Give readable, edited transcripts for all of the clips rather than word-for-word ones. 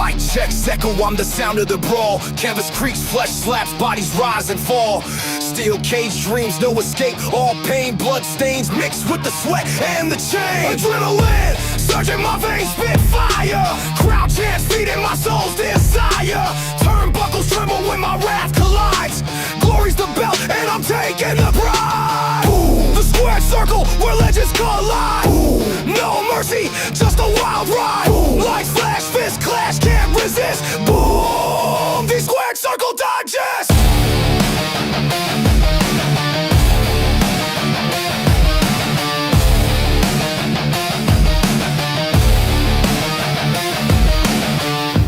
Mic checks echo, I'm the sound of the brawl. Canvas creaks, flesh slaps, bodies rise and fall. Steel cage dreams, no escape. All pain, blood stains mixed with the sweat and the chain. Adrenaline surging my veins, spit fire. Crowd chants feeding my soul's desire. Turnbuckles tremble when my wrath collides. Glory's the belt and I'm taking the pride. Boom. The squared circle where legends collide. Boom. No mercy, just a wild ride. Boom. Lights flash, fist clash, can't resist. Boom. The squared circle digest.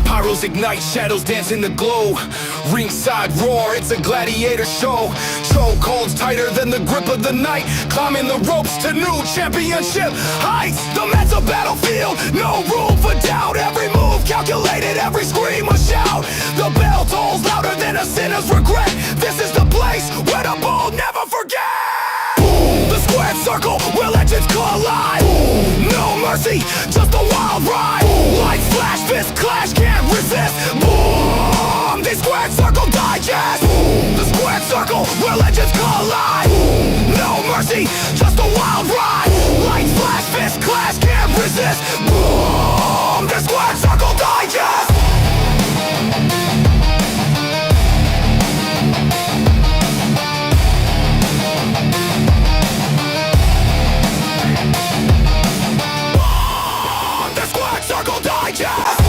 Pyros ignite, shadows dance in the glow. Ringside roar, it's a gladiator show. Chokeholds tighter than the grip of the night. Climbing the ropes to new championship heights. The mat's a battlefield, no room for doubt. Every move calculated, every scream a shout. The bell tolls louder than a sinner's regret. This is the place where the bold never forget. Boom. The squared circle where legends collide. Boom. No mercy, just a wild ride. Boom. Lights flash, fist clash, can't resist. Boom. The squared circle digest. Boom. The squared circle where legends collide. Boom. No mercy, just a wild ride. Boom. Lights flash, fist clash, can't resist. Boom. The squared circle digest. Circle Digest!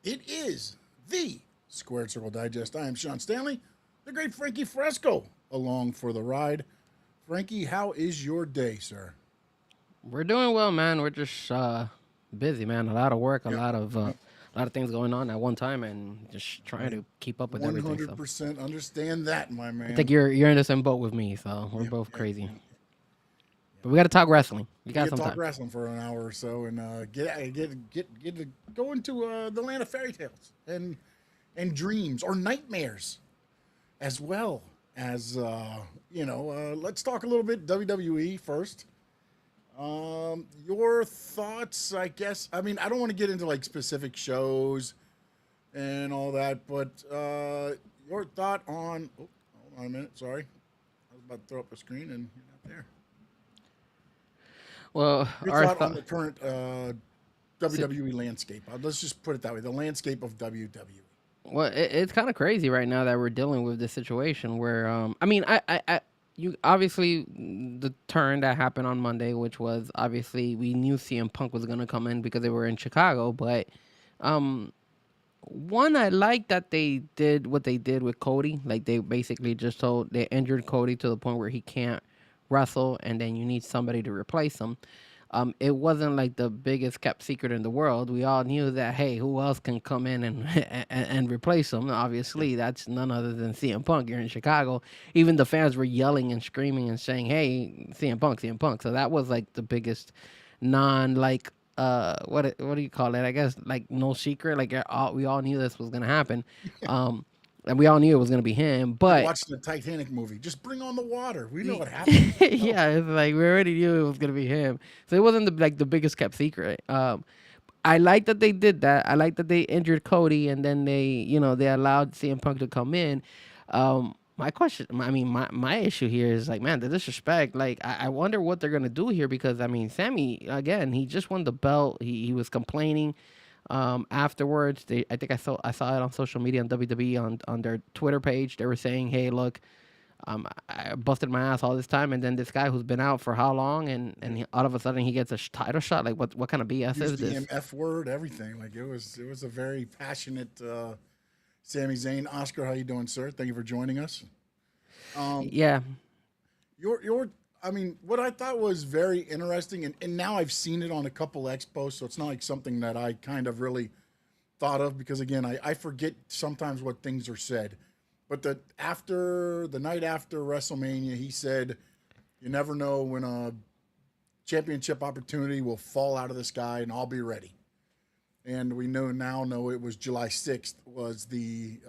It is the Squared Circle Digest. I am Sean Stanley, the great Frankie Fresco, along for the ride. Frankie, how is your day, sir? We're doing well, man. We're just busy, man. A lot of work, a lot of things going on at one time, and just trying to keep up with everything. 100% understand that, my man. I think you're in the same boat with me, so we're both crazy. But we got to talk wrestling. We got some talk time. wrestling for an hour or so, and go into the land of fairy tales and dreams or nightmares, as well as let's talk a little bit WWE first. Your thoughts, I guess. I mean, I don't want to get into like specific shows and all that, but your thought on. Oh, hold on a minute. Sorry, I was about to throw up a screen and you're not there. Well, your thought on the current WWE landscape. Let's just put it that way: the landscape of WWE. Well, it's kind of crazy right now that we're dealing with this situation where, you obviously the turn that happened on Monday, which was obviously we knew CM Punk was gonna come in because they were in Chicago, but one, I like that they did what they did with Cody. Like they basically just they injured Cody to the point where he can't wrestle, and then you need somebody to replace him. It wasn't like the biggest kept secret in the world. We all knew that, hey, who else can come in and replace him? Obviously, that's none other than CM Punk. You're in Chicago. Even the fans were yelling and screaming and saying, hey, CM Punk, CM Punk. So that was like the biggest what do you call it? I guess like no secret. Like we all knew this was going to happen. And we all knew it was going to be him, but... Watch the Titanic movie. Just bring on the water. We know what happened. Yeah, it's like we already knew it was going to be him. So it wasn't the biggest kept secret. I like that they did that. I like that they injured Cody, and then they allowed CM Punk to come in. My question, my issue here is like, man, the disrespect. Like, I wonder what they're going to do here because, I mean, Sammy, again, he just won the belt. He was complaining. Afterwards, I think I saw it on social media on WWE on their Twitter page. They were saying, "Hey, look, I busted my ass all this time, and then this guy who's been out for how long, and all of a sudden he gets a title shot. Like, what kind of BS is this?" F word, everything. Like it was a very passionate Sami Zayn. Oscar, how you doing, sir? Thank you for joining us. Yeah. What I thought was very interesting, and now I've seen it on a couple expos, so it's not like something that I kind of really thought of because, again, I forget sometimes what things are said. But the night after WrestleMania, he said, you never know when a championship opportunity will fall out of the sky, and I'll be ready. And we know it was July 6th was the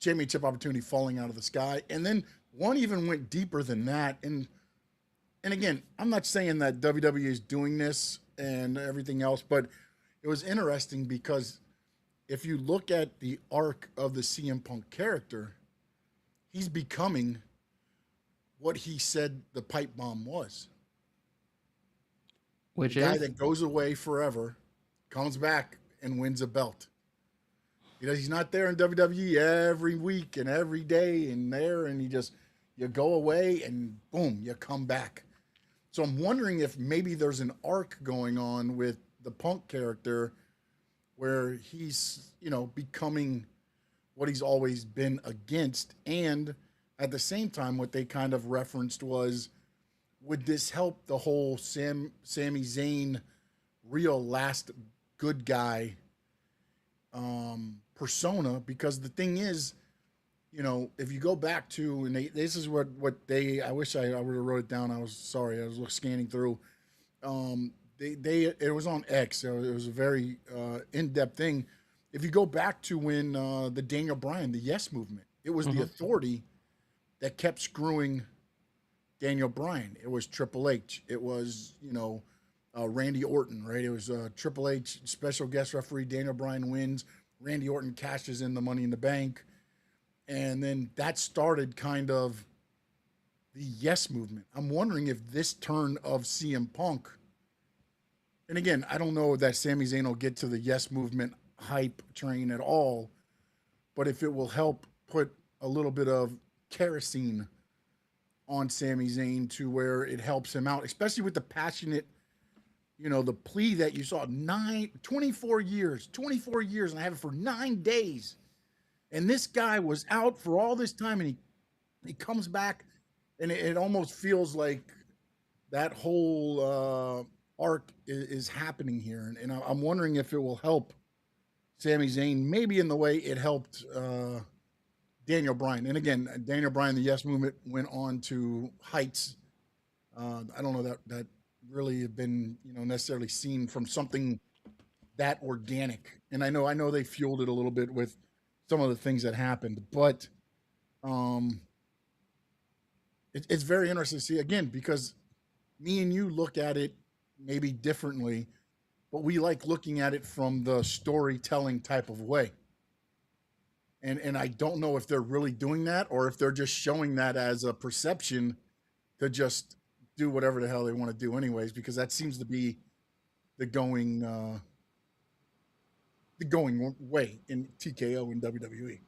championship opportunity falling out of the sky. And then one even went deeper than that. And again, I'm not saying that WWE is doing this and everything else, but it was interesting because if you look at the arc of the CM Punk character, he's becoming what he said the pipe bomb was. Which The guy is that goes away forever, comes back and wins a belt. He's not there in WWE every week and every day and there, and you go away and boom, you come back. So I'm wondering if maybe there's an arc going on with the Punk character where he's, becoming what he's always been against. And at the same time, what they kind of referenced was, would this help the whole Sami Zayn real last good guy persona? Because the thing is, if you go back to, and this is what they, I wish I would have wrote it down. I was sorry, I was scanning through. It was on X. It was a very in-depth thing. If you go back to when the Daniel Bryan, the Yes Movement, it was the Authority that kept screwing Daniel Bryan. It was Triple H. It was, Randy Orton, right? It was Triple H, special guest referee. Daniel Bryan wins. Randy Orton cashes in the Money in the Bank. And then that started kind of the Yes Movement. I'm wondering if this turn of CM Punk, and again, I don't know that Sami Zayn will get to the Yes Movement hype train at all, but if it will help put a little bit of kerosene on Sami Zayn to where it helps him out, especially with the passionate, the plea that you saw 24 years, and I have it for 9 days. And this guy was out for all this time, and he comes back, and it almost feels like that whole arc is happening here. And I'm wondering if it will help Sami Zayn, maybe in the way it helped Daniel Bryan. And again, Daniel Bryan, the Yes Movement, went on to heights. I don't know that really have been necessarily seen from something that organic. And I know they fueled it a little bit with some of the things that happened, but it's very interesting to see again, because me and you look at it maybe differently, but we like looking at it from the storytelling type of way. And I don't know if they're really doing that or if they're just showing that as a perception to just do whatever the hell they want to do anyways, because that seems to be the going way in TKO and WWE.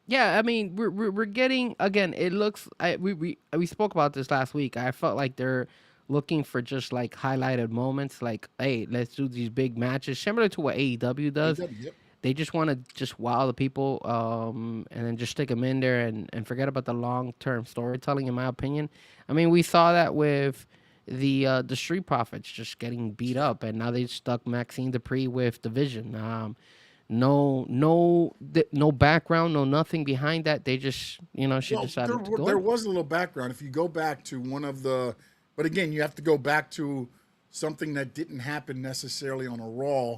Yeah, I mean, we're getting, again. It looks, we spoke about this last week. I felt like they're looking for just like highlighted moments, like, hey, let's do these big matches, similar to what AEW does. AEW, yep. They just want to just wow the people, and then just stick them in there and forget about the long term storytelling. In my opinion, I mean, we saw that with the Street Profits just getting beat up, and now they stuck Maxine Dupree with Division. No background, no nothing behind that. They just, she Well, decided to go. there was a little background. If you go back to one of the, but again, you have to go back to something that didn't happen necessarily on a Raw.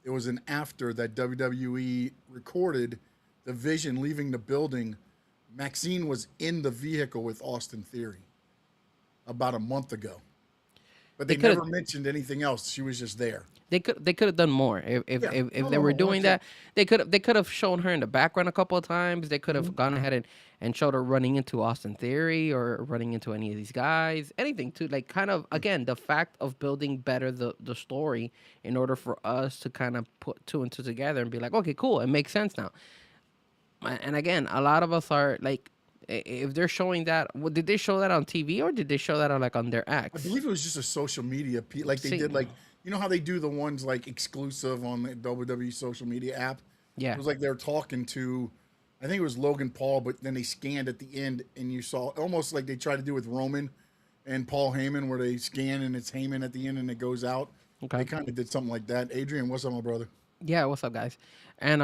It was an after that WWE recorded the Vision leaving the building. Maxine was in the vehicle with Austin Theory about a month ago, but they never mentioned anything else. She was just there. They could have done more if they were doing that. They could have shown her in the background a couple of times. They could have gone ahead and showed her running into Austin Theory or running into any of these guys. Anything to like kind of, again, the fact of building better the story in order for us to kind of put two and two together and be like, okay, cool, it makes sense now. And again, a lot of us are like, if they're showing that, did they show that on TV or did they show that on their I X? believe it was just a social media like they did, like, how they do the ones like exclusive on the WWE social media app. Yeah. It was like they're talking to, I think it was Logan Paul, but then they scanned at the end and you saw almost like they tried to do with Roman and Paul Heyman, where they scan and it's Heyman at the end and it goes out. Okay. They kind of did something like that. Adrian, what's up, my brother? Yeah, what's up, guys? And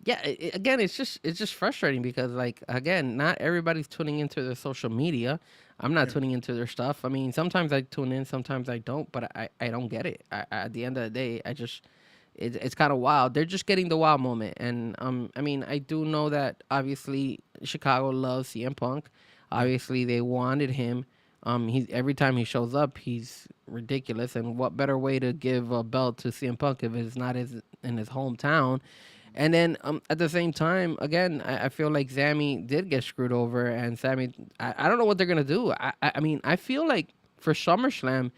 yeah, again, it's just frustrating because, like, again, not everybody's tuning into their social media. I'm not tuning into their stuff. I mean, sometimes I tune in, sometimes I don't, but I don't get it. At the end of the day, it's kind of wild. They're just getting the wild moment, and I mean, I do know that obviously Chicago loves CM Punk. Obviously, they wanted him. He's every time he shows up, he's ridiculous. And what better way to give a belt to CM Punk if it's not in his hometown? And then at the same time, again, I feel like Sammy did get screwed over, and Sammy, I don't know what they're gonna do. I mean, I feel like for SummerSlam,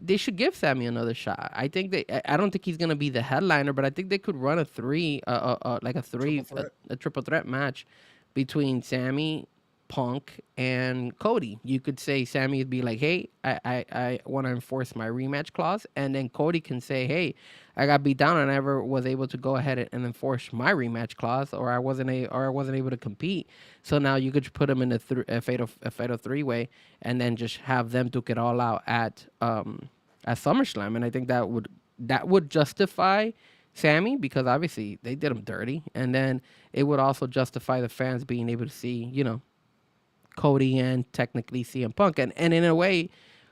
they should give Sammy another shot. I think I don't think he's gonna be the headliner, but I think they could run a three, like a three, Triple threat. a triple threat match between Sammy, Punk, and Cody. You could say Sammy would be like, "Hey, I want to enforce my rematch clause," and then Cody can say, "Hey, I got beat down and I never was able to go ahead and enforce my rematch clause, or I wasn't able to compete." So now you could put them in a fatal three way, and then just have them duke it all out at SummerSlam, and I think that would justify Sammy, because obviously they did him dirty, and then it would also justify the fans being able to see, Cody and technically CM Punk, and in a way,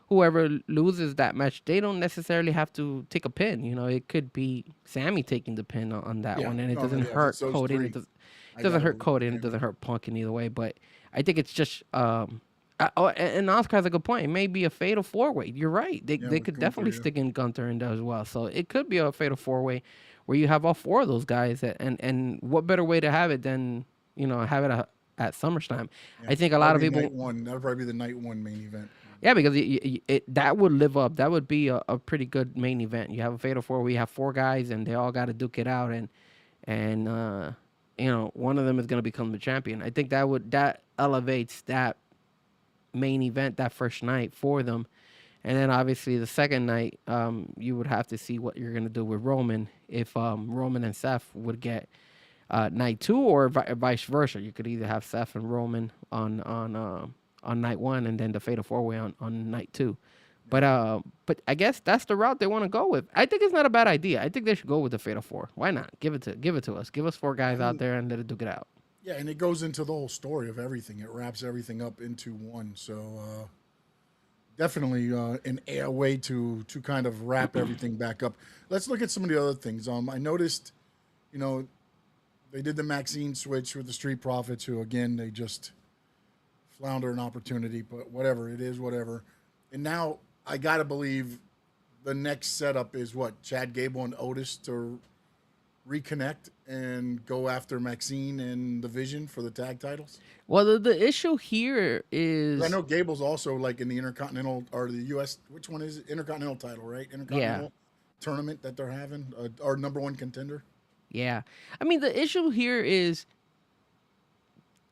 whoever loses that match, they don't necessarily have to take a pin. It could be Sammy taking the pin on that Yeah. one, and it No, doesn't yeah, hurt it's those Cody. And three. it I doesn't gotta hurt believe Cody, and it Sammy. doesn't hurt Punk in either way. But I think it's just and Oscar has a good point. It may be a fatal four way. You're right. They Yeah, they with could Gunther, definitely yeah. stick in Gunter in there as well. So it could be a fatal four way where you have all four of those guys. And what better way to have it than have it at SummerSlam? Yeah. I think a lot of Probably people. night one. That'll probably be the night one main event. Yeah, because that would live up. That would be a pretty good main event. You have a fatal four where you have four guys and they all got to duke it out, and one of them is going to become the champion. I think that elevates that main event that first night for them. And then obviously the second night, you would have to see what you're going to do with Roman, if Roman and Seth would get night two, or vice versa. You could either have Seth and Roman on night one, and then the fatal four way on night two. But I guess that's the route they want to go with. I think it's not a bad idea. I think they should go with the fatal four. Why not? Give it to us. Give us four guys out there and let it duke it out. Yeah, and it goes into the whole story of everything. It wraps everything up into one. So definitely a way to kind of wrap everything back up. Let's look at some of the other things. I noticed, they did the Maxine switch with the Street Profits, who again they just flounder an opportunity, but whatever it is, whatever. And now I gotta believe the next setup is what, Chad Gable and Otis to reconnect and go after Maxine and the Vision for the tag titles. Well, the issue here 'Cause is, I know Gable's also like in the Intercontinental or the U.S. Which one is it? Intercontinental title, right? Intercontinental tournament that they're having, our number one contender. yeah. I mean, the issue here is,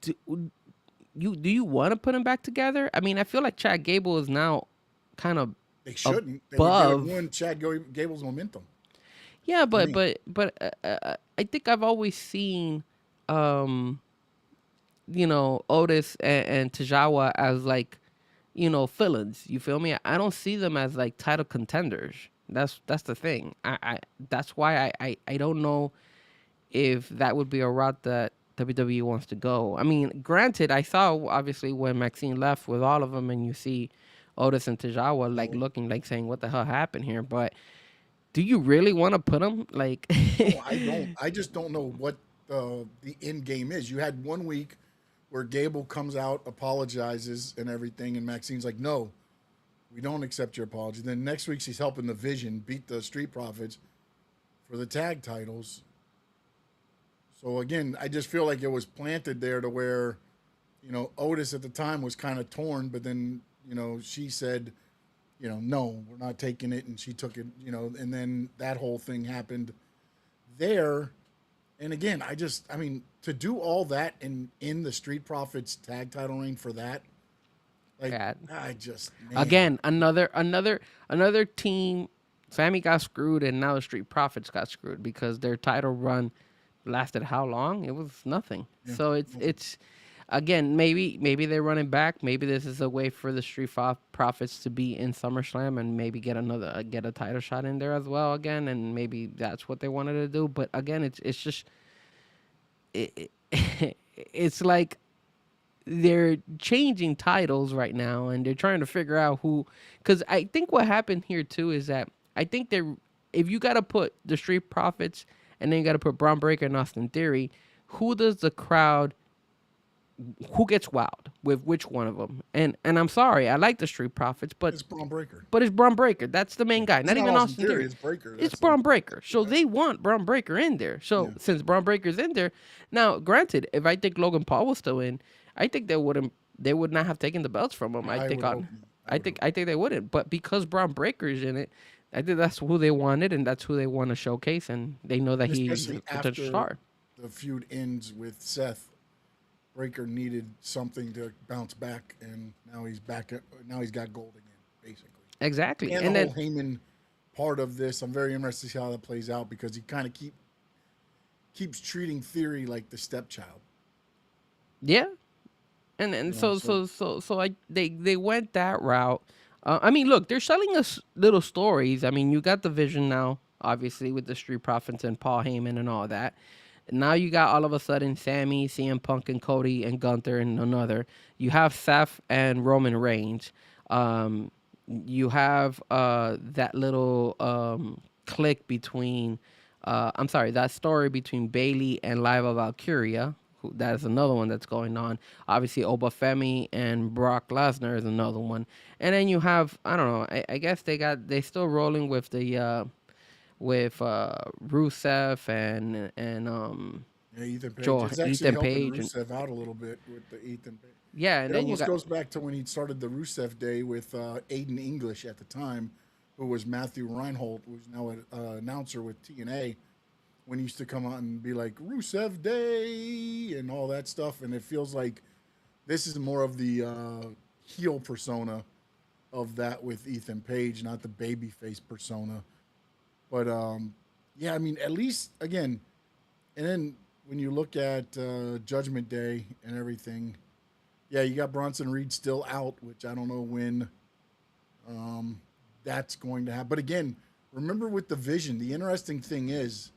do you want to put them back together? I mean, I feel like Chad Gable is now kind of They shouldn't. They above. would ruin Chad Gable's momentum. Yeah, me. but I think I've always seen, Otis and Tajawa as like, villains. You feel me? I don't see them as like title contenders. That's the thing. That's why I don't know if that would be a route that WWE wants to go. I mean, granted, I saw obviously when Maxine left with all of them, and you see Otis and Tajawa like looking like saying, "What the hell happened here?" But do you really want to put them like? No, I don't. I just don't know what the end game is. You had 1 week where Gable comes out, apologizes, and everything, and Maxine's like, "No, we don't accept your apology." Then next week she's helping the Vision beat the Street Profits for the tag titles. So again, I just feel like it was planted there to where, Otis at the time was kind of torn, but then, she said, no, we're not taking it, and she took it, and then that whole thing happened there. And again, I mean, to do all that in the Street Profits tag title reign for that, like, God. man. Again, another team. Sammy got screwed, and now the Street Profits got screwed because their title run lasted how long? It was nothing. Yeah. So it's again, maybe they're running back. Maybe this is a way for the Street Profits to be in SummerSlam and maybe get a title shot in there as well again, and maybe that's what they wanted to do. But again, it's just it's like they're changing titles right now, and they're trying to figure out who. Because I think what happened here too is that I think if you got to put the Street Profits and then you got to put Braun Breaker and Austin Theory, who does the crowd who gets wowed with which one of them? And I'm sorry, I like the Street Profits, It's Braun Breaker. but it's Braun Breaker. That's the main guy, It's not not even Austin Austin Theory. Theory. It's Breaker. It's That's the Braun Breaker. So they want Braun Breaker in there. So Yeah. since Braun Breaker's in there, now granted, if I think Logan Paul was still in, I think they would not have taken the belts from him. I would hope not. I think they wouldn't. But because Braun Breaker's in it, I think that's who they wanted, and that's who they want to showcase, and they know that he's a Especially potential after star. the feud ends with Seth, Breaker needed something to bounce back, and now he's back. Now he's got gold again, basically. Exactly, And, and the then whole Heyman part of this, I'm very interested to see how that plays out because he kind of keeps treating Theory like the stepchild. yeah, and they went that route. I mean, look, they're selling us little stories. I mean, you got the Vision now, obviously with the Street Profits and Paul Heyman and all that. Now you got all of a sudden Sammy, CM Punk, and Cody and Gunther and another. You have Seth and Roman Reigns. You have that little click between, I'm sorry, that story between Bailey and Liva Valkyria. That is another one that's going on. Obviously, Obafemi and Brock Lesnar is another one. And then you have, I don't know, I guess they still rolling with the Rusev and Yeah, Ethan Page. Joel It's actually Ethan helping Page Rusev out a little bit with the Ethan Page. yeah, and It then you almost got goes back to when he started the Rusev Day with Aiden English at the time, who was Matthew Reinhold, who's now an announcer with TNA, when he used to come out and be like, Rusev Day and all that stuff. And it feels like this is more of the heel persona of that with Ethan Page, not the babyface persona. But yeah, I mean, at least, again, and then when you look at Judgment Day and everything, yeah, you got Bronson Reed still out, which I don't know when that's going to happen. But again, remember with the Vision, the interesting thing is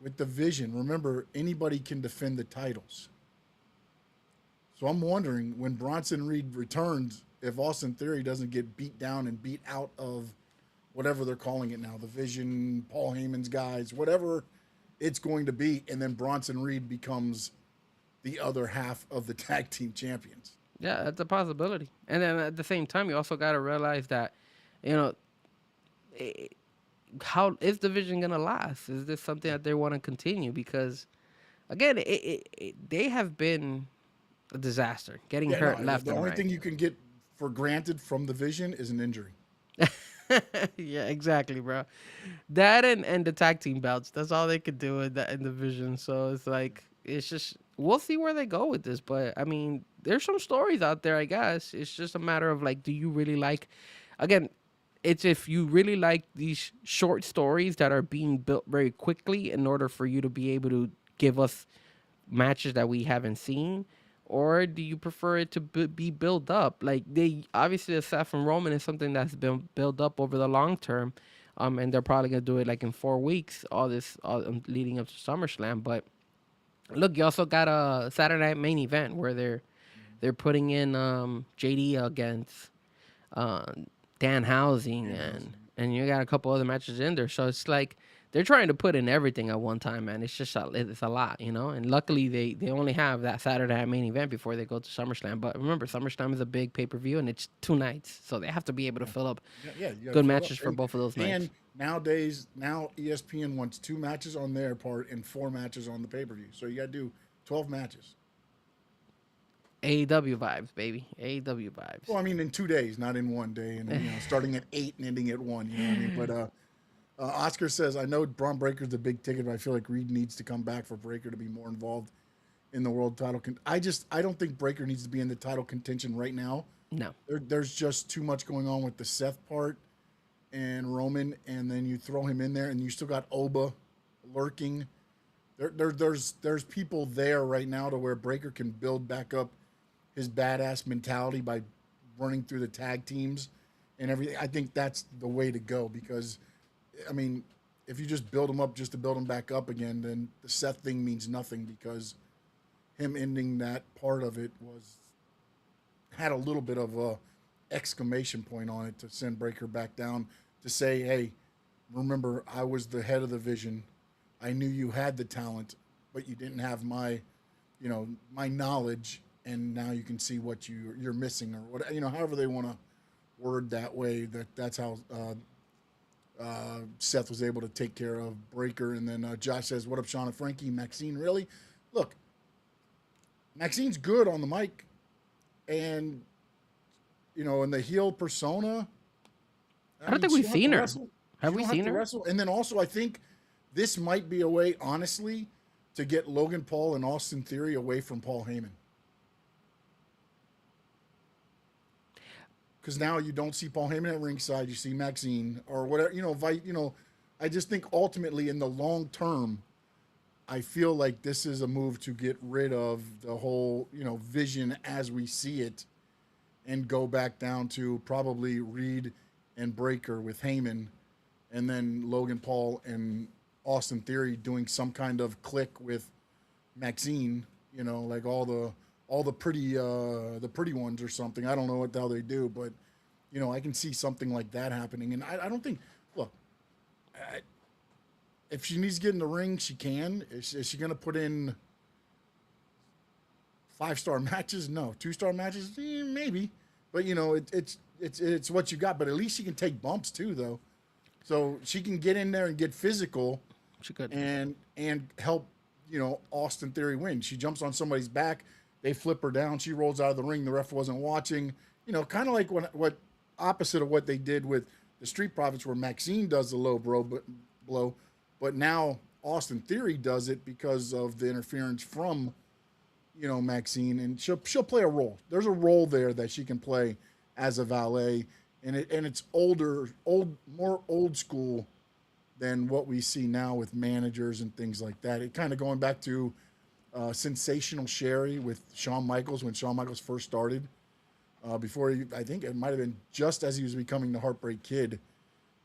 with the Vision, remember anybody can defend the titles. So I'm wondering when Bronson Reed returns, if Austin Theory doesn't get beat down and beat out of whatever they're calling it now, the Vision, Paul Heyman's guys, whatever it's going to be, and then Bronson Reed becomes the other half of the tag team champions. yeah, that's a possibility. And then at the same time, you also got to realize that, you know, how is the Vision gonna last? Is this something that they want to continue? Because again, they have been a disaster, getting Yeah, hurt no, left the and only right. thing you can get for granted from the Vision is an injury. Yeah, exactly, bro. That and the tag team belts. That's all they could do in that in the Vision. So it's like it's just we'll see where they go with this. But I mean, there's some stories out there. I guess it's just a matter of like, do you really like? Again, it's if you really like these short stories that are being built very quickly in order for you to be able to give us matches that we haven't seen, or do you prefer it to be built up? Like they obviously the Seth and Roman is something that's been built up over the long term, and they're probably gonna do it like in 4 weeks, all leading up to SummerSlam. But look, you also got a Saturday Night Main Event where they're putting in JD against uh, Dan Housing, and you got a couple other matches in there. So it's like they're trying to put in everything at one time, man. It's just it's a lot, you know. And luckily they only have that Saturday Night Main Event before they go to SummerSlam. But remember, SummerSlam is a big pay-per-view, and it's 2 nights, so they have to be able to fill up Yeah, you gotta good fill matches up. for both of those nights. And nowadays, now ESPN wants 2 matches on their part and 4 matches on the pay-per-view. So you got to do 12 matches. AEW vibes, baby. AEW vibes. Well, I mean, in 2 days, not in 1 day, and starting at 8 and ending at 1. You know what I mean? But Oscar says, I know Braun Breaker's the big ticket, but I feel like Reed needs to come back for Breaker to be more involved in the world title. I don't think Breaker needs to be in the title contention right now. No. There's just too much going on with the Seth part and Roman, and then you throw him in there, and you still got Oba lurking. There's people there right now to where Breaker can build back up his badass mentality by running through the tag teams and everything. I think that's the way to go because, I mean, if you just build him up just to build him back up again, then the Seth thing means nothing because him ending that part of it had a little bit of a exclamation point on it to send Breaker back down to say, hey, remember, I was the head of the Vision. I knew you had the talent, but you didn't have my my knowledge, and now you can see what you're missing, or what, however they want to word that way. That's how Seth was able to take care of Breaker. And then Josh says, "What up, Sean and Frankie? Maxine, really? Look, Maxine's good on the mic, and in the heel persona. I don't think we've seen her. Have we Have seen to her? wrestle. And then also, I think this might be a way, honestly, to get Logan Paul and Austin Theory away from Paul Heyman. Because now you don't see Paul Heyman at ringside, you see Maxine or whatever. I just think ultimately in the long term, I feel like this is a move to get rid of the whole, vision as we see it, and go back down to probably Reed and Breaker with Heyman, and then Logan Paul and Austin Theory doing some kind of click with Maxine, like all the pretty ones or something. I don't know what the hell they do, but I can see something like that happening. And I don't think, look, if she needs to get in the ring, she can. Is she going to put in 5-star matches? No. 2-star matches? Maybe. But it's what you got. But at least she can take bumps too, though. So she can get in there and get physical. She could. And help, Austin Theory win. She jumps on somebody's back, they flip her down, she rolls out of the ring, the ref wasn't watching. Kind of like what opposite of what they did with the Street Profits, where Maxine does the low blow, but now Austin Theory does it because of the interference from, Maxine, and she'll play a role. There's a role there that she can play as a valet, and it's more old school than what we see now with managers and things like that. It kind of going back to Sensational Sherry with Shawn Michaels, when Shawn Michaels first started. Before I think it might have been just as he was becoming the Heartbreak Kid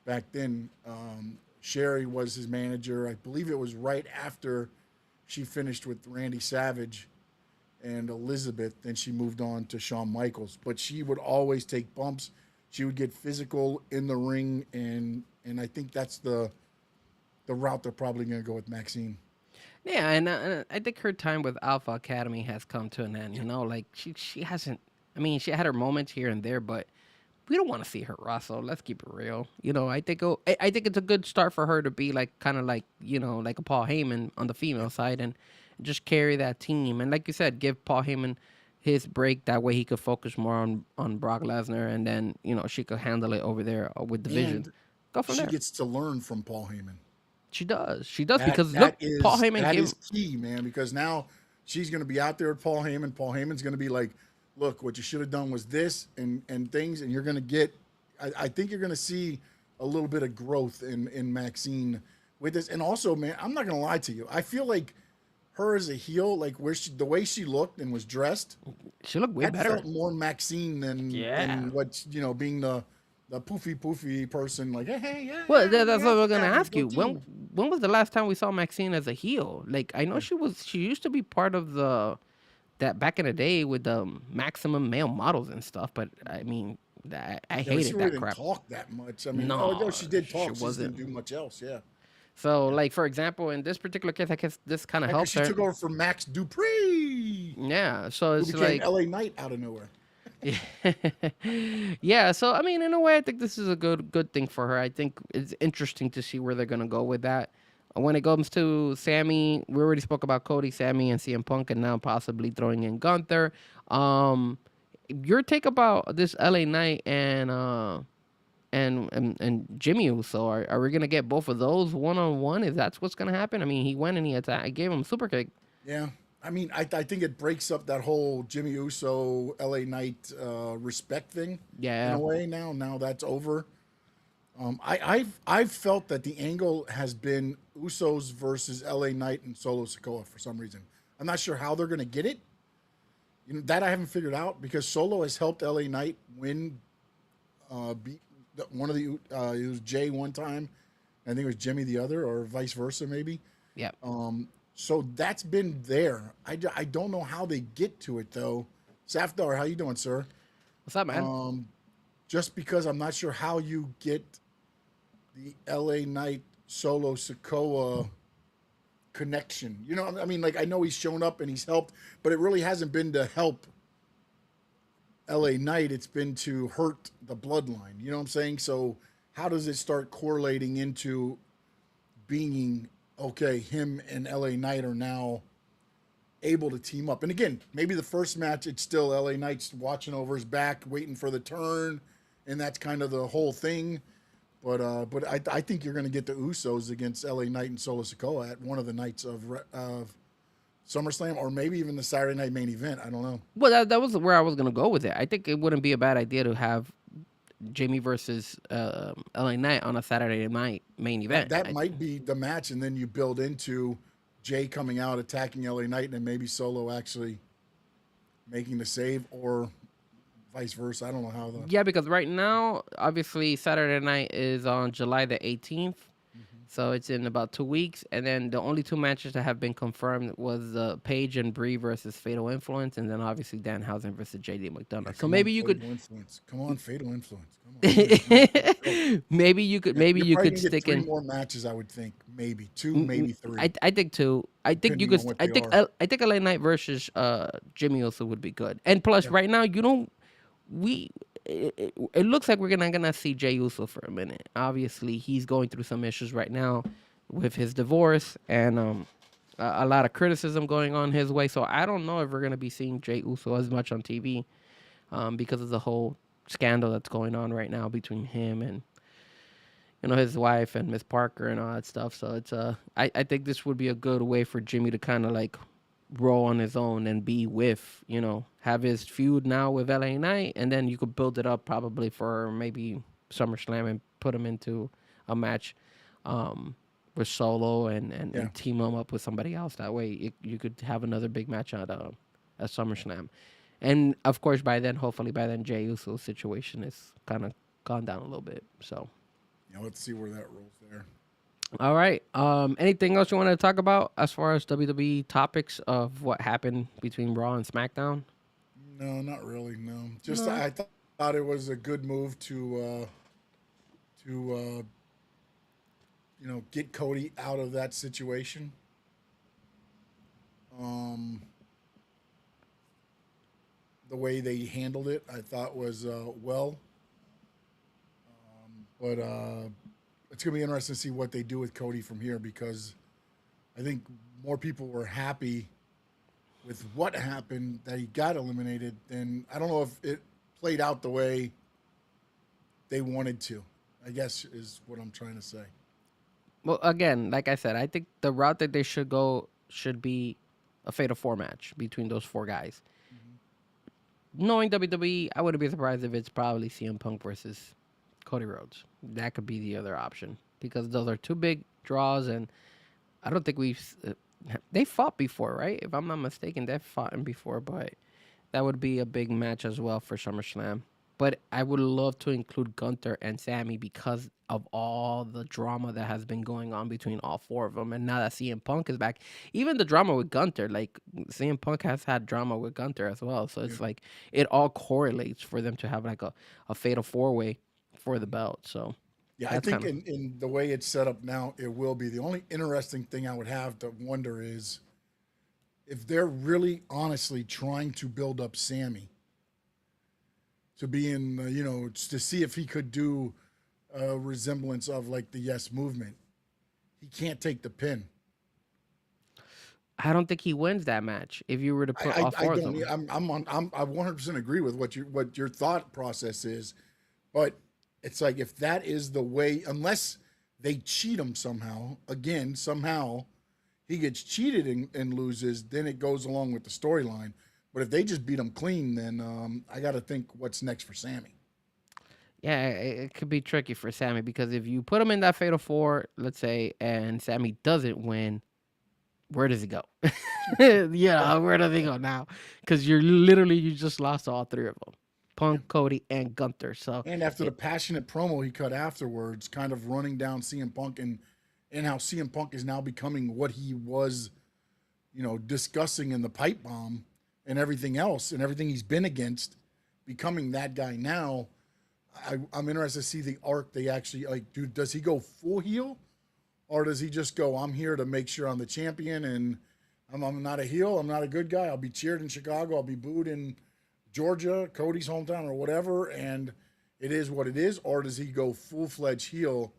back then. Sherry was his manager. I believe it was right after she finished with Randy Savage and Elizabeth. Then she moved on to Shawn Michaels. But she would always take bumps. She would get physical in the ring, and I think that's the route they're probably going to go with Maxine. Yeah, and I think her time with Alpha Academy has come to an end. Like she hasn't. I mean, she had her moments here and there, but we don't want to see her wrestle. Let's keep it real. I think it's a good start for her to be like kind of like like a Paul Heyman on the female side, and just carry that team. And like you said, give Paul Heyman his break. That way he could focus more on Brock Lesnar, and then she could handle it over there with Division. Go from there. She gets to learn from Paul Heyman. She does, because look, Paul Heyman that is key, man. Because now she's going to be out there with Paul Heyman. Paul Heyman's going to be like, "Look, what you should have done was this," and things, and you're going to get. I think you're going to see a little bit of growth in Maxine with this. And also, man, I'm not going to lie to you. I feel like her as a heel, like the way she looked and was dressed, she looked way better. Felt more Maxine than what being the poofy person, like, hey, yeah. Well, that's what we're gonna ask you. When was the last time we saw Maxine as a heel? Like, I know she used to be part of that back in the day with the Maximum Male Models and stuff, but I mean, I hated that crap. She didn't talk that much. I mean, no, she did talk. She didn't do much else. Yeah. So, like, for example, in this particular case, I guess this kind of helps her. She took over for Max Dupree. Yeah, so it's who became like LA Knight out of nowhere. Yeah, so I mean, in a way, I think this is a good thing for her. I think it's interesting to see where they're gonna go with that. When it comes to Sammy, we already spoke about Cody, Sammy, and CM Punk, and now possibly throwing in Gunther. Your take about this LA Knight and Jimmy Uso? Are we gonna get both of those 1-on-1? If that's what's gonna happen? I mean, he went and he attacked. I gave him a super kick. Yeah. I mean, I think it breaks up that whole Jimmy Uso, LA Knight respect thing. Yeah. In a way now. Now that's over. I've felt that the angle has been Usos versus LA Knight and Solo Sikoa for some reason. I'm not sure how they're going to get it. That I haven't figured out, because Solo has helped LA Knight win. Beat one of the it was Jay one time, I think it was Jimmy the other, or vice versa maybe. Yeah. So that's been there. I don't know how they get to it, though. Safdar, how you doing, sir? What's up, man? Just because I'm not sure how you get the LA Knight Solo Sikoa connection. You know, I mean, like I know he's shown up and he's helped, but it really hasn't been to help LA Knight. It's been to hurt the bloodline. You know what I'm saying? So how does it start correlating into being okay? Him and LA Knight are now able to team up. And again, maybe the first match, it's still LA Knight's watching over his back, waiting for the turn, and that's kind of the whole thing. But I think you're going to get the Usos against LA Knight and Solo Sikoa at one of the nights of SummerSlam, or maybe even the Saturday night main event. I don't know. Well, that was where I was going to go with it. I think it wouldn't be a bad idea to have Jamie versus LA Knight on a Saturday night main event. That might be the match, and then you build into Jay coming out, attacking LA Knight, and then maybe Solo actually making the save, or vice versa. I don't know how the... Yeah, because right now, obviously, Saturday night is on July the 18th. So it's in about 2 weeks. And then the only two matches that have been confirmed was Paige and Brie versus Fatal Influence. And then obviously Danhausen versus JD McDonough. Yeah, so maybe you could... Come on, Fatal Influence. Come on. maybe you could stick in 3 more matches, I would think. Maybe 2, maybe 3. I think 2. I think you could... I think LA Knight versus Jimmy Uso would be good. And plus, right now, you don't... It looks like we're not gonna see Jey Uso for a minute. Obviously, he's going through some issues right now with his divorce and a lot of criticism going on his way. So I don't know if we're gonna be seeing Jey Uso as much on TV because of the whole scandal that's going on right now between him and his wife and Miss Parker and all that stuff. So it's I think this would be a good way for Jimmy to kind of like roll on his own and be with, have his feud now with LA Knight, and then you could build it up probably for maybe SummerSlam and put him into a match with Solo and team him up with somebody else. That way you could have another big match at SummerSlam. And of course, hopefully by then, Jey Uso's situation is kind of gone down a little bit. So, let's see where that rolls there. All right. Anything else you want to talk about as far as WWE topics of what happened between Raw and SmackDown? No, not really. No, just I thought it was a good move to get Cody out of that situation. The way they handled it, I thought was but it's going to be interesting to see what they do with Cody from here, because I think more people were happy with what happened, that he got eliminated, than I don't know if it played out the way they wanted to, I guess is what I'm trying to say. Well, again, like I said, I think the route that they should go should be a Fatal 4 match between those 4 guys. Mm-hmm. Knowing WWE, I wouldn't be surprised if it's probably CM Punk versus Cody Rhodes. That could be the other option, because those are 2 big draws, and I don't think they fought before, right? If I'm not mistaken, they've fought before, but that would be a big match as well for SummerSlam. But I would love to include Gunther and Sammy because of all the drama that has been going on between all 4 of them. And now that CM Punk is back, even the drama with Gunther, like CM Punk has had drama with Gunther as well. So it's like it all correlates for them to have like a fatal 4-way for the belt. So yeah, I think in the way it's set up now, it will be. The only interesting thing I would have to wonder is if they're really honestly trying to build up Sammy to be in, to see if he could do a resemblance of like the Yes Movement. He can't take the pin. I don't think he wins that match if you were to put all 4 of them. I 100% agree with what your thought process is, but it's like if that is the way, unless they cheat him somehow, somehow he gets cheated and loses, then it goes along with the storyline. But if they just beat him clean, then I got to think what's next for Sammy. Yeah, it could be tricky for Sammy, because if you put him in that Fatal 4, let's say, and Sammy doesn't win, where does he go? Where does he go now? Because you just lost all 3 of them. Punk, Cody, and Gunther. So, and after the passionate promo he cut afterwards, kind of running down CM Punk and how CM Punk is now becoming what he was, discussing in the pipe bomb and everything else and everything he's been against, becoming that guy now. I'm interested to see the arc they actually like. Dude, does he go full heel, or does he just go, I'm here to make sure I'm the champion and I'm not a heel, I'm not a good guy. I'll be cheered in Chicago, I'll be booed in Georgia, Cody's hometown, or whatever, and it is what it is. Or does he go full fledged heel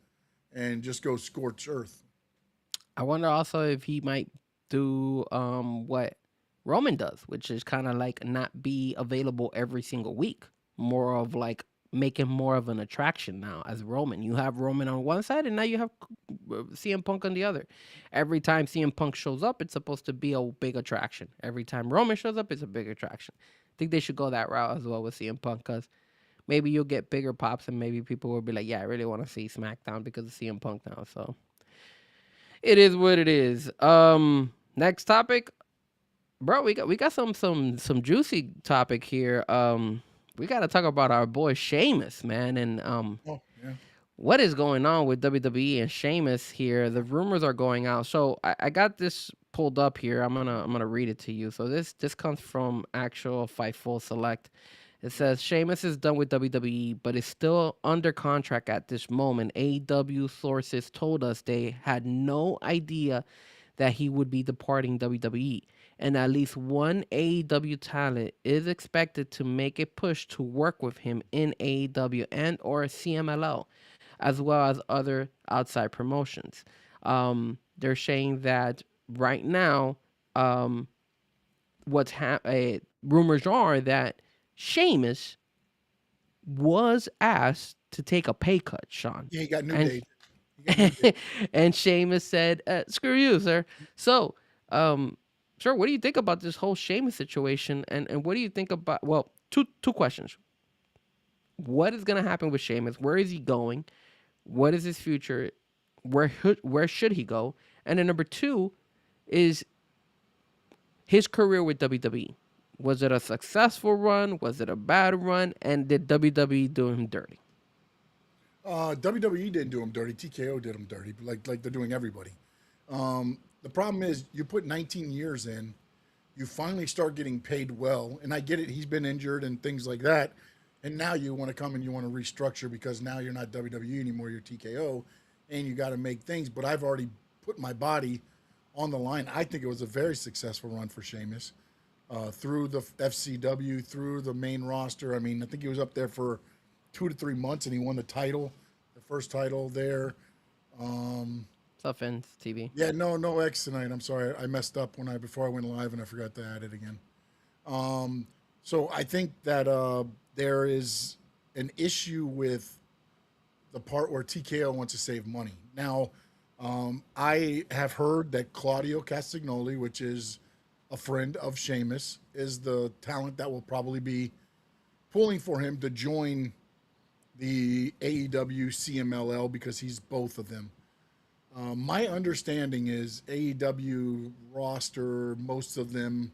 and just go scorch earth? I wonder also if he might do what Roman does, which is kind of like not be available every single week. More of like making more of an attraction now as Roman. You have Roman on one side, and now you have CM Punk on the other. Every time CM Punk shows up, it's supposed to be a big attraction. Every time Roman shows up, it's a big attraction. I think they should go that route as well with CM Punk because maybe you'll get bigger pops, and maybe people will be like, "Yeah, I really want to see SmackDown because of CM Punk now." So it is what it is. Next topic, bro. We got some juicy topic here. We got to talk about our boy Sheamus, man, and Oh, yeah. what is going on with WWE and Sheamus here. The rumors are going out. So I got this pulled up here. I'm gonna read it to you. So this comes from actual Fightful Select. It says Sheamus is done with WWE, but is still under contract at this moment. AEW sources told us they had no idea that he would be departing WWE, and at least one AEW talent is expected to make a push to work with him in AEW and or CMLL, as well as other outside promotions. They're saying that right now, um, rumors are that Sheamus was asked to take a pay cut, Sean. Yeah, he got new And days. He got new days. and Sheamus said, "Screw you, sir." So, sir, what do you think about this whole Sheamus situation? And what do you think about? Well, two questions. What is gonna happen with Sheamus? Where is he going? What is his future? Where should he go? And then number two is his career with WWE. Was it a successful run? Was it a bad run? And did WWE do him dirty? WWE didn't do him dirty. TKO did him dirty, like they're doing everybody. The problem is you put 19 years in, you finally start getting paid well, and I get it. He's been injured and things like that, and now you want to come and you want to restructure because now you're not WWE anymore. You're TKO, and you got to make things. But I've already put my body on the line. I think it was a very successful run for Sheamus through the FCW, through the main roster. I mean, I think he was up there for 2 to 3 months, and he won the title, the first title there. What's up, Vince TV? Yeah, no X tonight. I'm sorry, I messed up before I went live, and I forgot to add it again. So I think that there is an issue with the part where TKO wants to save money. Now, I have heard that Claudio Castagnoli, which is a friend of Sheamus, is the talent that will probably be pulling for him to join the AEW CMLL because he's both of them. My understanding is AEW roster, most of them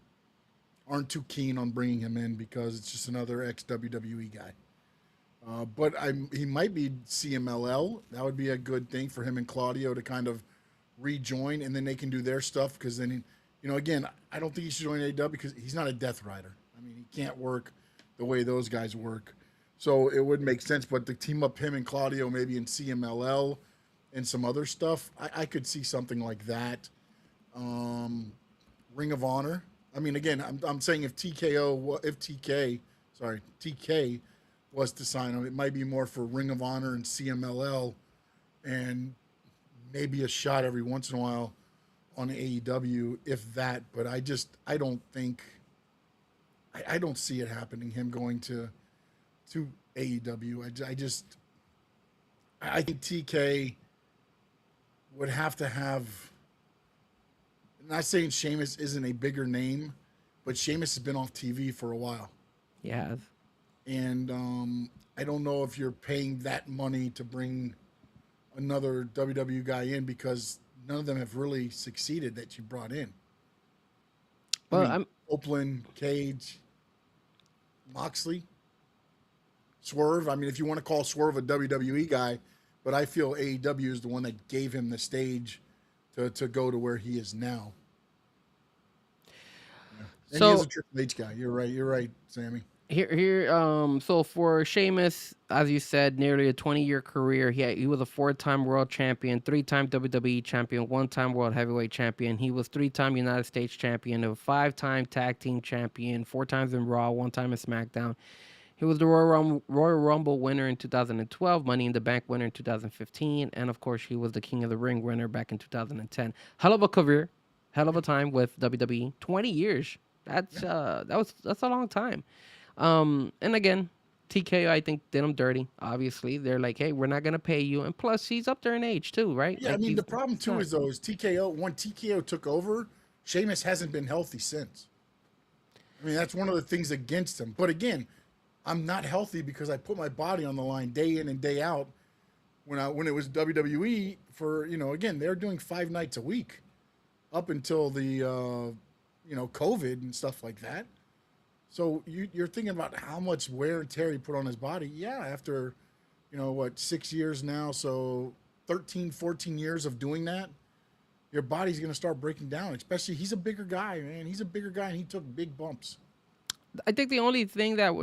aren't too keen on bringing him in because it's just another ex-WWE guy. But he might be CMLL. That would be a good thing for him and Claudio to kind of rejoin, and then they can do their stuff because then, again, I don't think he should join AEW because he's not a Death Rider. I mean, he can't work the way those guys work. So it would make sense, but to team up him and Claudio maybe in CMLL and some other stuff, I could see something like that. Ring of Honor. I mean, again, I'm saying if TK was to sign him, it might be more for Ring of Honor and CMLL, and maybe a shot every once in a while on AEW, if that. But I don't think, I don't see it happening. Him going to AEW. I think TK would have to have. I'm not saying Sheamus isn't a bigger name, but Sheamus has been off TV for a while. He has. And I don't know if you're paying that money to bring another WWE guy in because none of them have really succeeded that you brought in. Well, Copeland, Cage, Moxley, Swerve. I mean, if you want to call Swerve a WWE guy, but I feel AEW is the one that gave him the stage to go to where he is now. Yeah. And he is a Triple H guy. You're right, Sammy. So for Sheamus, as you said, nearly a 20-year career. He was a 4-time world champion, 3-time WWE champion, 1-time world heavyweight champion. He was 3-time United States champion, a 5-time tag team champion, 4 times in Raw, 1 time in SmackDown. He was the Royal Rumble winner in 2012, Money in the Bank winner in 2015, and of course, he was the King of the Ring winner back in 2010. Hell of a career, hell of a time with WWE. 20 years. That's a long time. And again, TKO, I think, did him dirty. Obviously, they're like, hey, we're not gonna pay you, and plus, he's up there in age too, right? Yeah, I Like mean, the he's problem too not. is though is TKO when TKO took over, Sheamus hasn't been healthy since. I mean, that's one of the things against him. But again, I'm not healthy because I put my body on the line day in and day out. When it was WWE for again they're doing 5 nights a week up until the COVID and stuff like that. So you're thinking about how much wear and tear he put on his body. Yeah, after 6 years now, so 13, 14 years of doing that, your body's going to start breaking down. Especially he's a bigger guy, man. He's a bigger guy and he took big bumps. I think the only thing that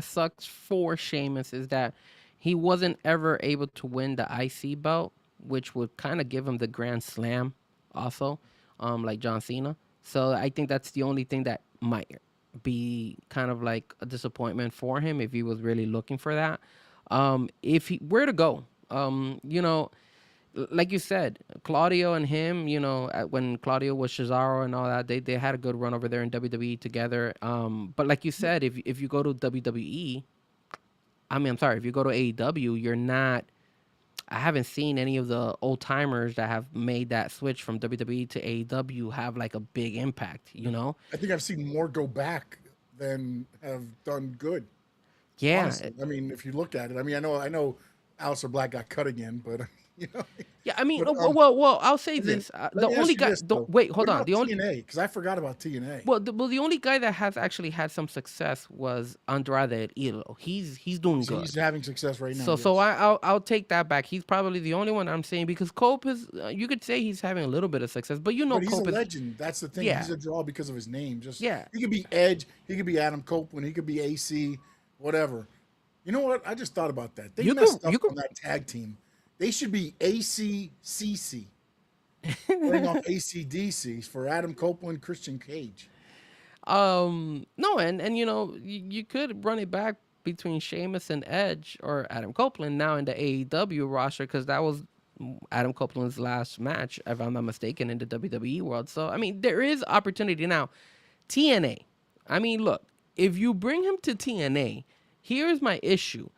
sucks for Sheamus is that he wasn't ever able to win the IC belt, which would kind of give him the Grand Slam, also, like John Cena. So I think that's the only thing that might be kind of like a disappointment for him if he was really looking for that. If he where to go, like you said, Claudio and him, when Claudio was Cesaro and all that, they had a good run over there in WWE together. But like you said, if you go to WWE, I mean, I'm sorry, if you go to AEW, you're not. I haven't seen any of the old timers that have made that switch from WWE to AEW have like a big impact. I think I've seen more go back than have done good. Yeah, Honestly, I mean, if you look at it, I mean, I know, Aleister Black got cut again, but you know, yeah. I mean, but well, I'll say and then this: let the me ask only you guy. this though: Wait, hold what on. about The only TNA? Because I forgot about TNA. the only guy that has actually had some success was Andrade El Idolo. He's doing He's good. having success right now. So Yes, I'll take that back. He's probably the only one I'm saying because Cope is. You could say he's having a little bit of success, but but he's a Cope is. legend. That's the thing. Yeah, He's a draw because of his name. Just yeah. he could be Edge, he could be Adam Copeland, he could be AC, whatever. You know what? I just thought about that. They messed up You could. on that tag team. They should be ACCC, playing off ACDC for Adam Copeland, Christian Cage. No, and you could run it back between Sheamus and Edge or Adam Copeland now in the AEW roster because that was Adam Copeland's last match, if I'm not mistaken, in the WWE world. So I mean, there is opportunity now. TNA. I mean, look, if you bring him to TNA, here's my issue.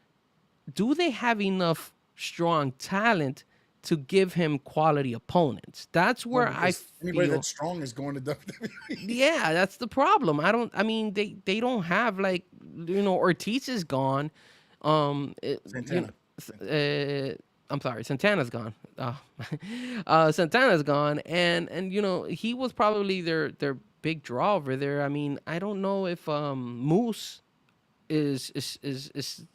Do they have enough strong talent to give him quality opponents? That's No, where I because anybody feel. that's strong is going to WWE. Yeah, that's the problem. I mean, they don't have like Ortiz is gone. Santana. I'm sorry, Santana's gone. Santana's gone, and he was probably their big draw over there. I mean, I don't know if Moose is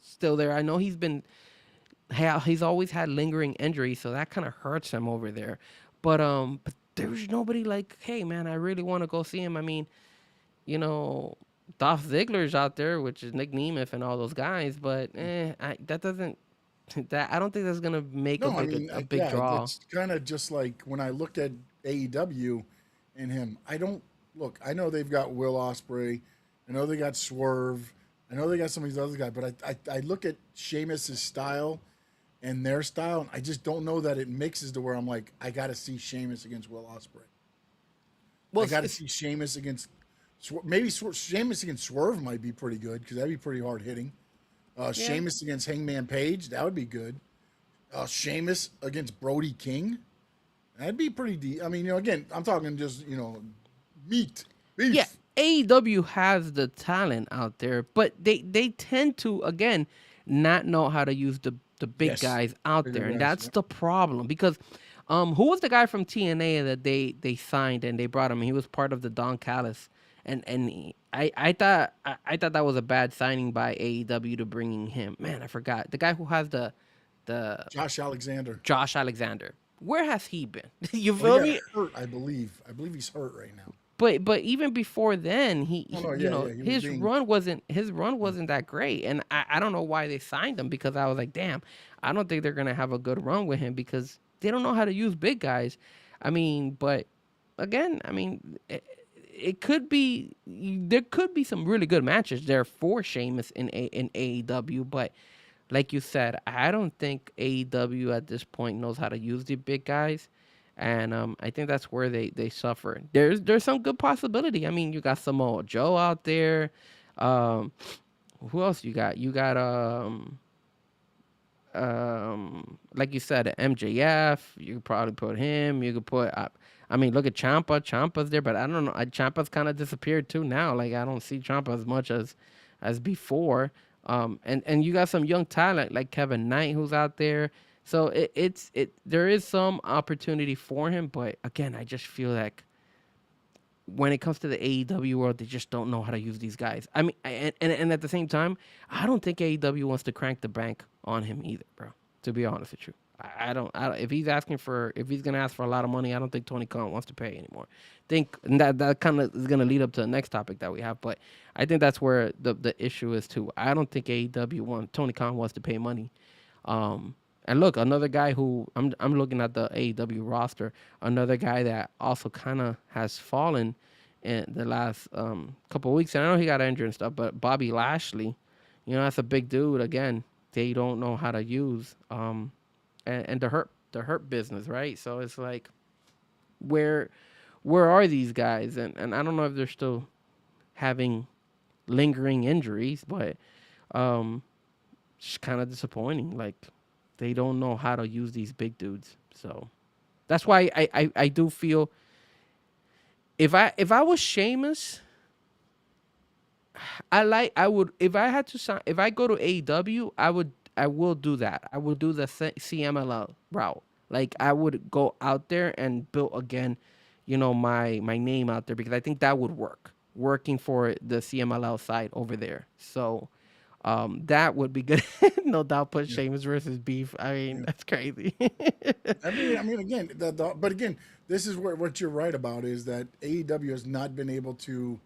still there. I know he's always had lingering injuries, so that kind of hurts him over there. But there's nobody like, hey man, I really want to go see him. I mean, Dolph Ziggler's out there, which is Nick Nemeth and all those guys, but that doesn't that I don't think that's gonna make No, I mean, a big yeah, draw. it's kind of just like when I look at AEW and him. I don't look. I know they've got Will Ospreay. I know they got Swerve. I know they got some of these other guys, but I look at Sheamus's style and their style, and I just don't know that it mixes to where I'm like, I got to see Sheamus against Will Ospreay. Well, I got to see Sheamus against maybe Sheamus against Swerve might be pretty good because that'd be pretty hard hitting. Sheamus against Hangman Page, that would be good. Sheamus against Brody King, that'd be pretty deep. I mean, again, I'm talking just meat, beef. yeah, AEW has the talent out there, but they tend to again not know how to use the big Yes. guys out Bigger there, and guys, that's yeah. the problem because who was the guy from TNA that they signed and they brought him? He was part of the Don Callis, and I thought that was a bad signing by AEW to bringing him. Man, I forgot the guy who has the Josh Alexander. Josh Alexander. Where has he been? You Well, feel he me? got hurt, I believe. I believe he's hurt right now. but even before then, Oh he no, you yeah, know yeah, he was being. his run wasn't that great, and I don't know why they signed him because I was like, damn, I don't think they're gonna have a good run with him because they don't know how to use big guys. I mean, but again, I mean, it could be there could be some really good matches there for Sheamus in AEW, but like you said, I don't think AEW at this point knows how to use the big guys, and I think that's where they suffer. There's some good possibility. I mean, you got Samoa Joe out there. Um, who else you got? You got like you said, MJF. You could probably put him. You could put. I mean, look at Champa. Champa's there, but I don't know. Champa's kind of disappeared too now. Like I don't see Champa as much as before. And you got some young talent like Kevin Knight who's out there. So there is some opportunity for him, but again, I just feel like when it comes to the AEW world, they just don't know how to use these guys. I mean, and at the same time, I don't think AEW wants to crank the bank on him either, bro. To be honest with you, if he's if he's gonna ask for a lot of money, I don't think Tony Khan wants to pay anymore. Think and that kind of is gonna lead up to the next topic that we have, but I think that's where the issue is too. I don't think Tony Khan wants to pay money. And look, another guy who I'm looking at the AEW roster, another guy that also kind of has fallen in the last couple of weeks. And I know he got injured and stuff, but Bobby Lashley, that's a big dude. Again, they don't know how to use and the hurt business, right? So it's like, where are these guys? And I don't know if they're still having lingering injuries, but it's kind of disappointing. Like, they don't know how to use these big dudes. So that's why I do feel if I was Sheamus, I would if I had to sign if I go to AEW, I will do that. I will do the CMLL route. Like I would go out there and build again, my name out there because I think that would work. Working for the CMLL side over there. So that would be good. No doubt. Put Yeah, Sheamus versus Beef. I mean, yeah. that's crazy. I mean, again, but again, this is what you're right about is that AEW has not been able to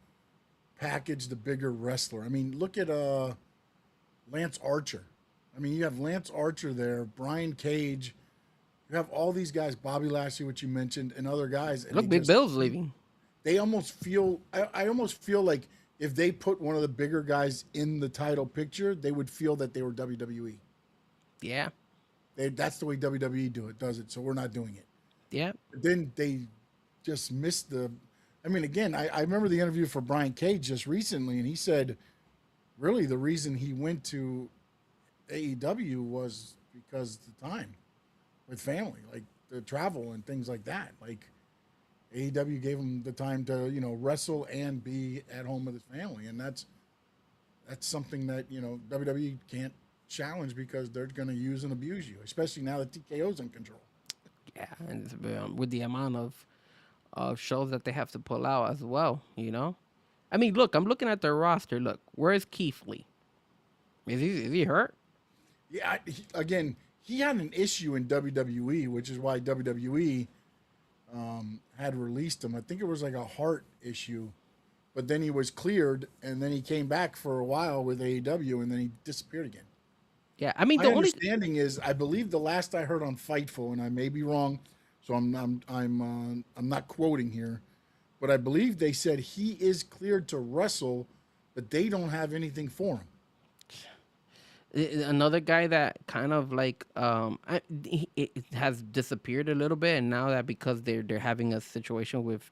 package the bigger wrestler. I mean, look at Lance Archer. I mean, you have Lance Archer there, Brian Cage. You have all these guys, Bobby Lashley, which you mentioned, and other guys, and Look, Big Bill's leaving. they almost feel. I almost feel like if they put one of the bigger guys in the title picture, they would feel that they were WWE. Yeah. That's the way WWE does it. So we're not doing it. Yeah. But then they just missed the. I mean, again, I remember the interview for Brian Cage just recently, and he said, really, the reason he went to AEW was because the time with family, like the travel and things like that. Like AEW gave him the time to wrestle and be at home with his family, and that's something that WWE can't challenge because they're going to use and abuse you, especially now that TKO's in control. Yeah. And with the amount of shows that they have to pull out as well, I mean, look, I'm looking at their roster. Look, where's Keith Lee? Is he hurt? Yeah, again, he had an issue in WWE, which is why WWE had released him. I think it was like a heart issue, but then he was cleared, and then he came back for a while with AEW, and then he disappeared again. Yeah, I mean My the only understanding is, I believe the last I heard on Fightful, and I may be wrong, so I'm not quoting here, but I believe they said he is cleared to wrestle, but they don't have anything for him. another guy that kind of like it has disappeared a little bit, and now that because they're having a situation with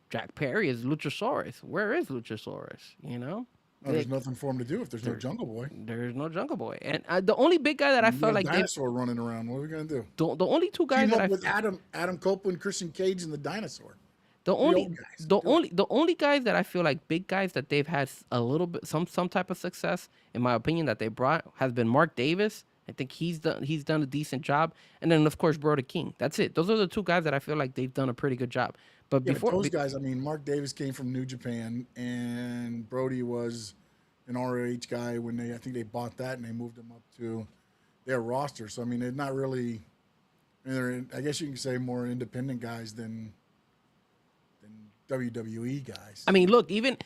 Jack Perry is Luchasaurus. Where is Luchasaurus? Oh, there's nothing for him to do if there's no Jungle Boy. There's no Jungle Boy, and the only big guy that I You felt got a like they dinosaur running around. What are we gonna do? the only two guys Team that up I with Adam Copeland, Christian Cage, and the dinosaur. the Three only old guys. the only guys that I feel like big guys that they've had a little bit some type of success in my opinion that they brought has been Mark Davis. I think he's done a decent job, and then of course Brody King. That's it. Those are the two guys that I feel like they've done a pretty good job. But Yeah, before but those guys. I mean, Mark Davis came from New Japan, and Brody was an ROH guy when I think they bought that and they moved him up to their roster. So I mean, they're not really. I mean, I guess you can say more independent guys than WWE guys. I mean, look, even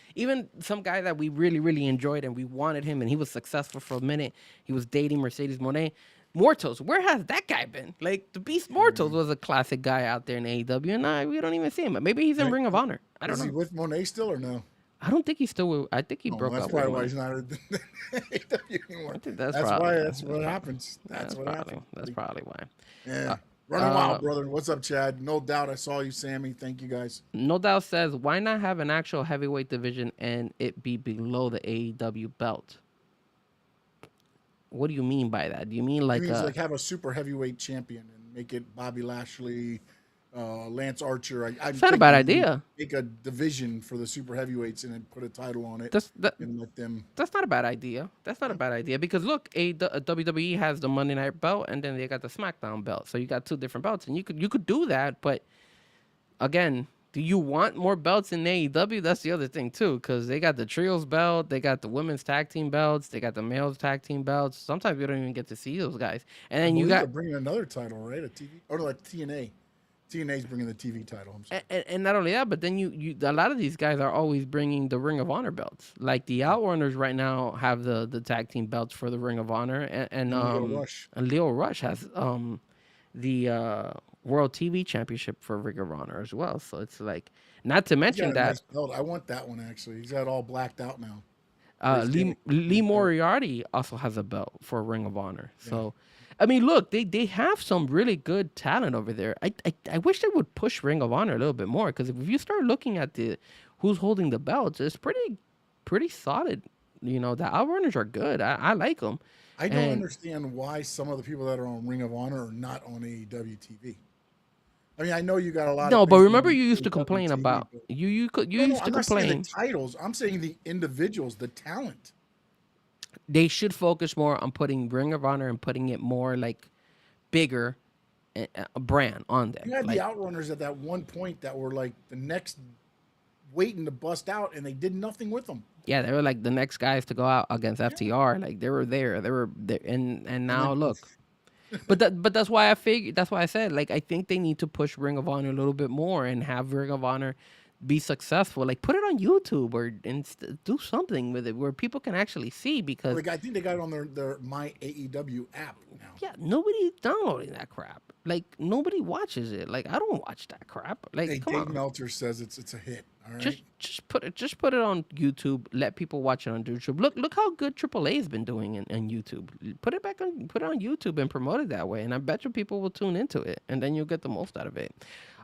some guy that we really enjoyed and we wanted him and he was successful for a minute. He was dating Mercedes Moné. Mortos, where has that guy been? Like the Beast Mortos was a classic guy out there in AEW, and we don't even see him. Maybe he's in Ring of Honor. I don't Is he know. with Monet still or no? I don't think he's still with. I think he Oh, broke that's up with probably why Moné. he's not in AEW anymore. I think that's That's probably why. why. That's what happens. That's what probably, happens. That's probably why. Yeah. Running wild, brother. What's up, Chad? No doubt I saw you, Sammy. Thank you, guys. No Doubt says, why not have an actual heavyweight division and it be below the AEW belt? What do you mean by that? Do you mean It like means like have a super heavyweight champion and make it Bobby Lashley, Lance Archer. It's not a bad idea. Make a division for the super heavyweights and then put a title on it and let them. That's not a bad idea. That's not a bad idea because look, WWE has the Monday Night belt and then they got the SmackDown belt. So you got two different belts, and you could do that. But again, do you want more belts in AEW? That's the other thing too, because they got the trios belt, they got the women's tag team belts, they got the males tag team belts. Sometimes we don't even get to see those guys. And then you got they're bringing another title, right? A TV or like TNA. TNA's bringing the TV title. I'm sorry. and not only that, but then you a lot of these guys are always bringing the Ring of Honor belts. Like the Outrunners right now have the tag team belts for the Ring of Honor, and Leo Rush has the World TV Championship for Ring of Honor as well. So it's like, not to mention that nice belt. I want that one actually. He's got all blacked out now. Lee Moriarty also has a belt for Ring of Honor. So, I mean, look, they have some really good talent over there. I wish they would push Ring of Honor a little bit more, because if you start looking at who's holding the belts, it's pretty solid. You know, the Outrunners are good. I like them. I don't understand why some of the people that are on Ring of Honor are not on AEW TV. I mean, I know you got a lot. No, of but remember you used to complain about you used to I'm not saying complain. the titles. I'm saying the individuals, the talent. They should focus more on putting Ring of Honor and putting it more like bigger a brand on there. You had like, the Outrunners at that one point that were like the next waiting to bust out, and they did nothing with them. Yeah, they were like the next guys to go out against FTR. Like they were there, and now look. But that's why I figured. That's why I said, like, I think they need to push Ring of Honor a little bit more and have Ring of Honor be successful. Like, put it on YouTube or do something with it where people can actually see. Because I think they got it on their My AEW app now. Yeah, nobody's downloading that crap. Like, nobody watches it. Like, I don't watch that crap. Like, Hey, come Dave on. Meltzer says it's a hit. All right. Just put it on YouTube. Let people watch it on YouTube. Look how good AAA has been doing in YouTube. Put it on YouTube and promote it that way, and I bet you people will tune into it, and then you'll get the most out of it.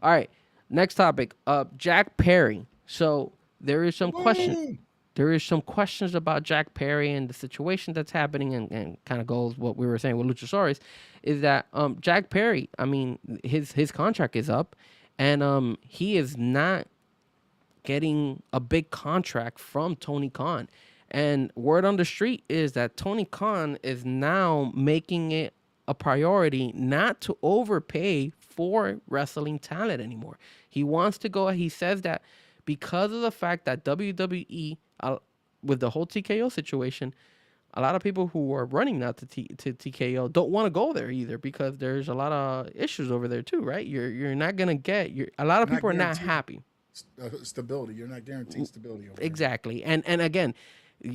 All right, next topic. Jack Perry. So there is some question. There is some questions about Jack Perry and the situation that's happening, and kind of goes what we were saying with Luchasaurus, is that Jack Perry, I mean, his contract is up, and he is not getting a big contract from Tony Khan. And word on the street is that Tony Khan is now making it a priority not to overpay for wrestling talent anymore. He wants to go, he says that because of the fact that WWE, with the whole TKO situation, a lot of people who are running now to TKO don't want to go there either, because there's a lot of issues over there too, right? You're not going to get, a lot of people are not happy. Stability. You're not guaranteed stability. Exactly. And again,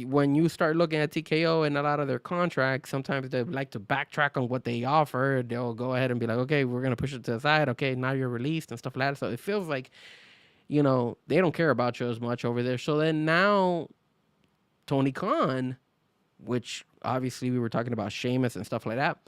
when you start looking at TKO and a lot of their contracts, sometimes they like to backtrack on what they offer. They'll go ahead and be like, okay, we're going to push it to the side. Okay, now you're released and stuff like that. So it feels like, they don't care about you as much over there. So then now Tony Khan, which obviously we were talking about Sheamus and stuff like that,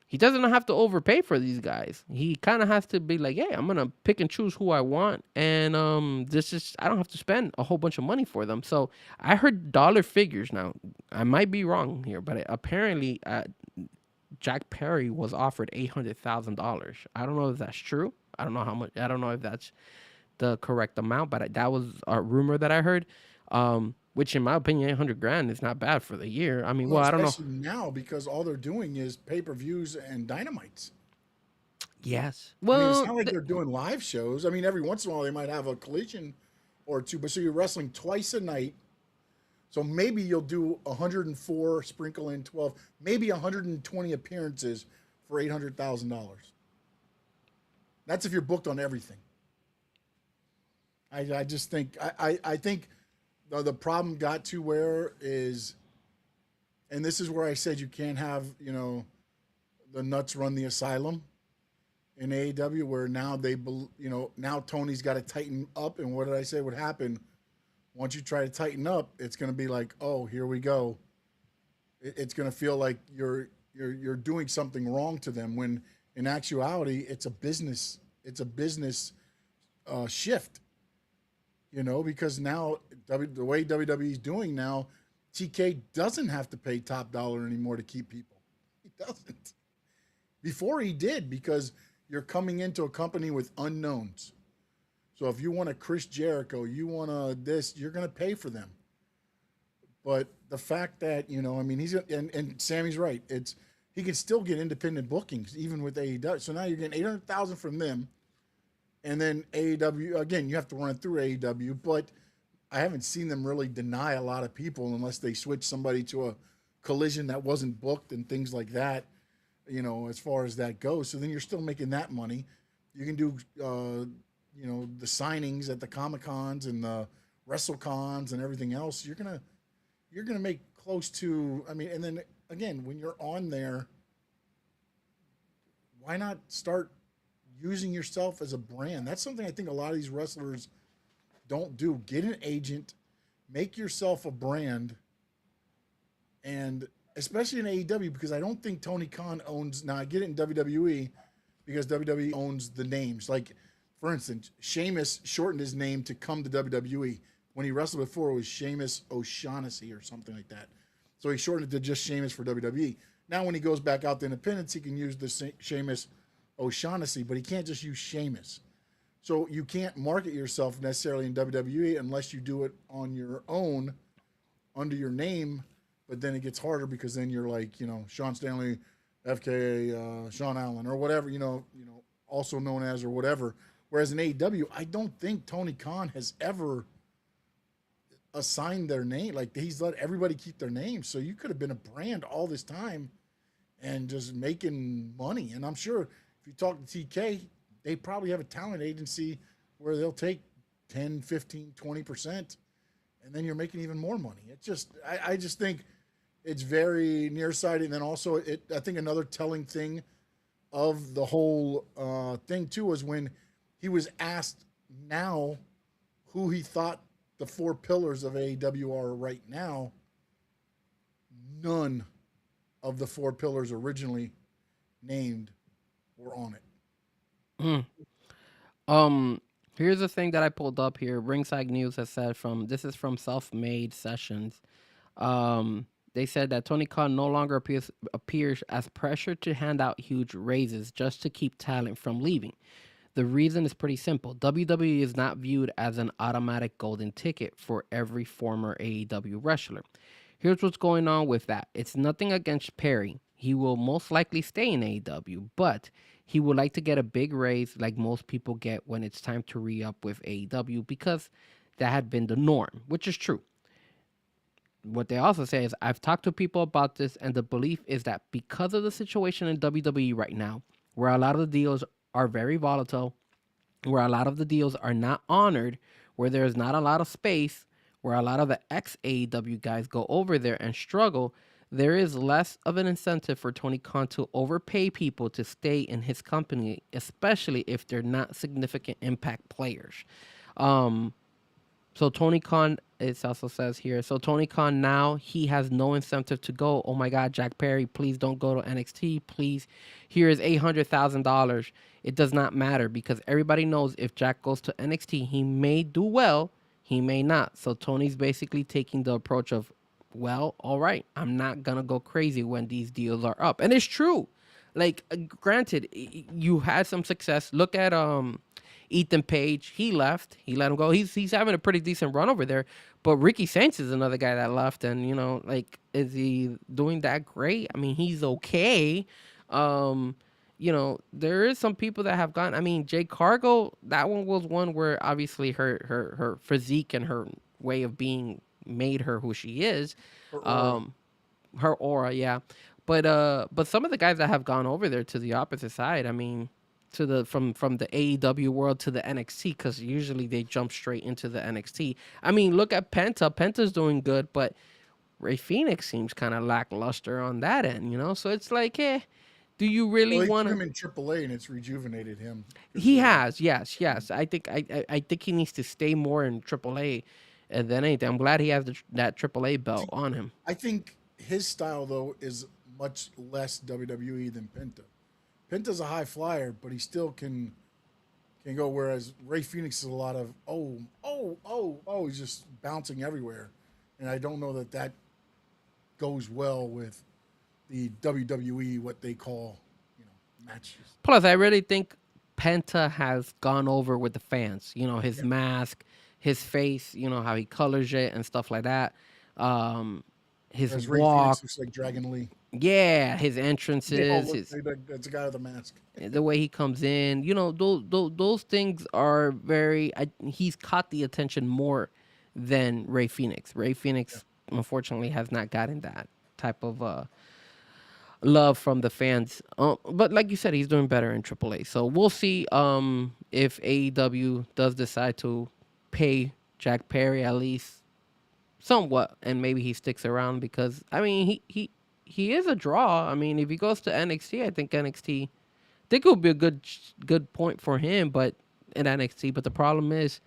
he doesn't have to overpay for these guys. He kind of has to be like, hey, I'm going to pick and choose who I want. And I don't have to spend a whole bunch of money for them. So I heard dollar figures. Now, I might be wrong here, but apparently Jack Perry was offered $800,000. I don't know if that's true. I don't know how much. I don't know if that's the correct amount, but that was a rumor that I heard. Which, in my opinion, $800,000 is not bad for the year. I mean, I don't know now, because all they're doing is pay-per-views and dynamites. Yes. Well, I mean, it's not like they're doing live shows. I mean, every once in a while they might have a collision or two, but so you're wrestling twice a night. So maybe you'll do 104, sprinkle in 12, maybe 120 appearances for $800,000. That's if you're booked on everything. I just think I think the problem got to where is, and this is where I said you can't have the nuts run the asylum in AEW, where now now Tony's got to tighten up, and what did I say would happen once you try to tighten up? It's going to be like, oh, here we go. It's going to feel like you're doing something wrong to them, when in actuality it's a business. It's a business shift, because now the way WWE is doing now, TK doesn't have to pay top dollar anymore to keep people. He doesn't. Before he did, because you're coming into a company with unknowns. So if you want a Chris Jericho, you want a this, you're going to pay for them. But the fact that I mean, and Sammy's right. He can still get independent bookings even with AEW. So now you're getting 800,000 from them, and then AEW again. You have to run it through AEW, but I haven't seen them really deny a lot of people unless they switch somebody to a collision that wasn't booked and things like that. As far as that goes. So then you're still making that money. You can do, the signings at the Comic Cons and the WrestleCons and everything else. You're gonna make close to. I mean, and then again, when you're on there, why not start using yourself as a brand? That's something I think a lot of these wrestlers don't do. Get an agent, make yourself a brand, and especially in AEW, because I don't think Tony Khan owns. Now I get it in WWE because WWE owns the names. Like, for instance, Sheamus shortened his name to come to WWE. When he wrestled before, it was Sheamus O'Shaughnessy or something like that. So he shortened it to just Sheamus for WWE. Now when he goes back out to independence, he can use the Sheamus O'Shaughnessy, but he can't just use Sheamus. So you can't market yourself necessarily in WWE unless you do it on your own under your name. But then it gets harder because then you're like, Sean Stanley, FKA, Sean Allen, or whatever, also known as or whatever. Whereas in AEW, I don't think Tony Khan has ever assigned their name. Like, he's let everybody keep their name. So you could have been a brand all this time and just making money. And I'm sure if you talk to TK, they probably have a talent agency where they'll take 10, 15, 20%, and then you're making even more money. It's just, I just think it's very nearsighted. And then also, I think another telling thing of the whole thing too was when he was asked now who he thought the four pillars of AEW are right now. None of the four pillars originally named were on it. Um, Here's the thing that I pulled up here. Ringside News has said this is from Self-Made Sessions. They said that Tony Khan no longer appears as pressured to hand out huge raises just to keep talent from leaving. The reason is pretty simple. WWE is not viewed as an automatic golden ticket for every former AEW wrestler. Here's what's going on with that. It's nothing against Perry. He will most likely stay in AEW, but he would like to get a big raise like most people get when it's time to re-up with AEW, because that had been the norm, which is true. What they also say is, I've talked to people about this, and the belief is that because of the situation in WWE right now, where a lot of the deals are very volatile, where a lot of the deals are not honored, where there's not a lot of space, where a lot of the ex AEW guys go over there and struggle, there is less of an incentive for Tony Khan to overpay people to stay in his company, especially if they're not significant impact players. Um, so Tony Khan, it also says here, so Tony Khan now, he has no incentive to go, oh my God, Jack Perry, please don't go to NXT, please. Here is $800,000. It does not matter, because everybody knows if Jack goes to NXT, he may do well, he may not. So Tony's basically taking the approach of, well, all right, I'm not going to go crazy when these deals are up. And it's true. Like, granted, you had some success. Look at Ethan Page. He left. He let him go. He's having a pretty decent run over there. But Ricky Saints is another guy that left. And, like, is he doing that great? I mean, he's okay. There is some people that have gone. I mean, Jade Cargill, that one was one where obviously her physique and her way of being made her who she is. Her aura, yeah. But some of the guys that have gone over there to the opposite side, I mean, to the from the AEW world to the NXT, because usually they jump straight into the NXT. I mean, look at Penta. Penta's doing good, but Ray Phoenix seems kind of lackluster on that end, you know. So it's like, do you really Well, they want put to? him in AAA, and it's rejuvenated him. 'Cause, He has, yes. I think he needs to stay more in AAA than anything. I'm glad he has that AAA belt see, on him. I think his style though is much less WWE than Penta. Penta's a high flyer, but he still can go. Whereas Ray Phoenix is a lot of he's just bouncing everywhere, and I don't know that goes well with the WWE, what they call, matches. Plus, I really think Penta has gone over with the fans. You know, his Yeah. mask, his face, you know, how he colors it and stuff like that. His Whereas Ray Phoenix walk, looks like Dragon Lee. yeah, his They all entrances, look his like that's a guy with a mask. the way he comes in. You know, those things are very. He's caught the attention more than Ray Phoenix. Ray Phoenix, unfortunately, has not gotten that type of love from the fans. But like you said, he's doing better in AAA. So we'll see if AEW does decide to pay Jack Perry at least somewhat, and maybe he sticks around, because I mean he is a draw. I mean, if he goes to NXT, I think it would be a good point for him, but in NXT. But the problem is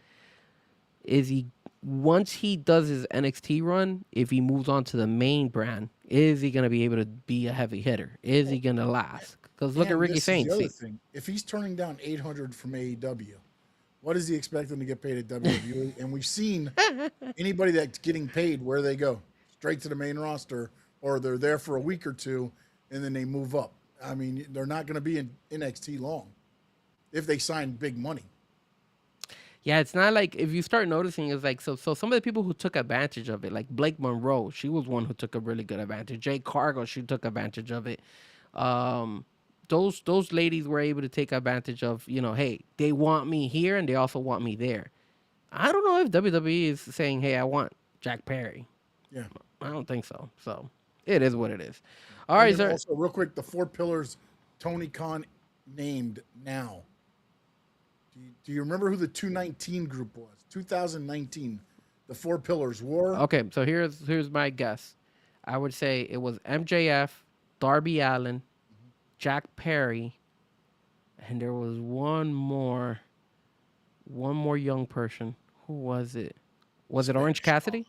he once he does his NXT run, if he moves on to the main brand, is he going to be able to be a heavy hitter? Is he going to last? Because look at And Ricky this is the Saints. other thing. If he's turning down 800 from AEW, what is he expecting to get paid at WWE? And we've seen anybody that's getting paid, where they go straight to the main roster, or they're there for a week or two and then they move up. I mean, they're not going to be in NXT long if they sign big money. Yeah, it's not like, if you start noticing, it's like, so some of the people who took advantage of it, like Blake Monroe, she was one who took a really good advantage. Jay Cargo, she took advantage of it. Those ladies were able to take advantage of, you know, hey, they want me here and they also want me there. I don't know if WWE is saying, hey, I want Jack Perry. Yeah. I don't think so. So it is what it is. All And right, then sir. also, real quick, the 4 pillars Tony Khan named now. Do you remember who the 219 group was? 2019. The 4 pillars were. Okay, so here's my guess. I would say it was MJF, Darby Allin, Jack Perry, and there was one more young person. Who was it? Was it Orange Cassidy?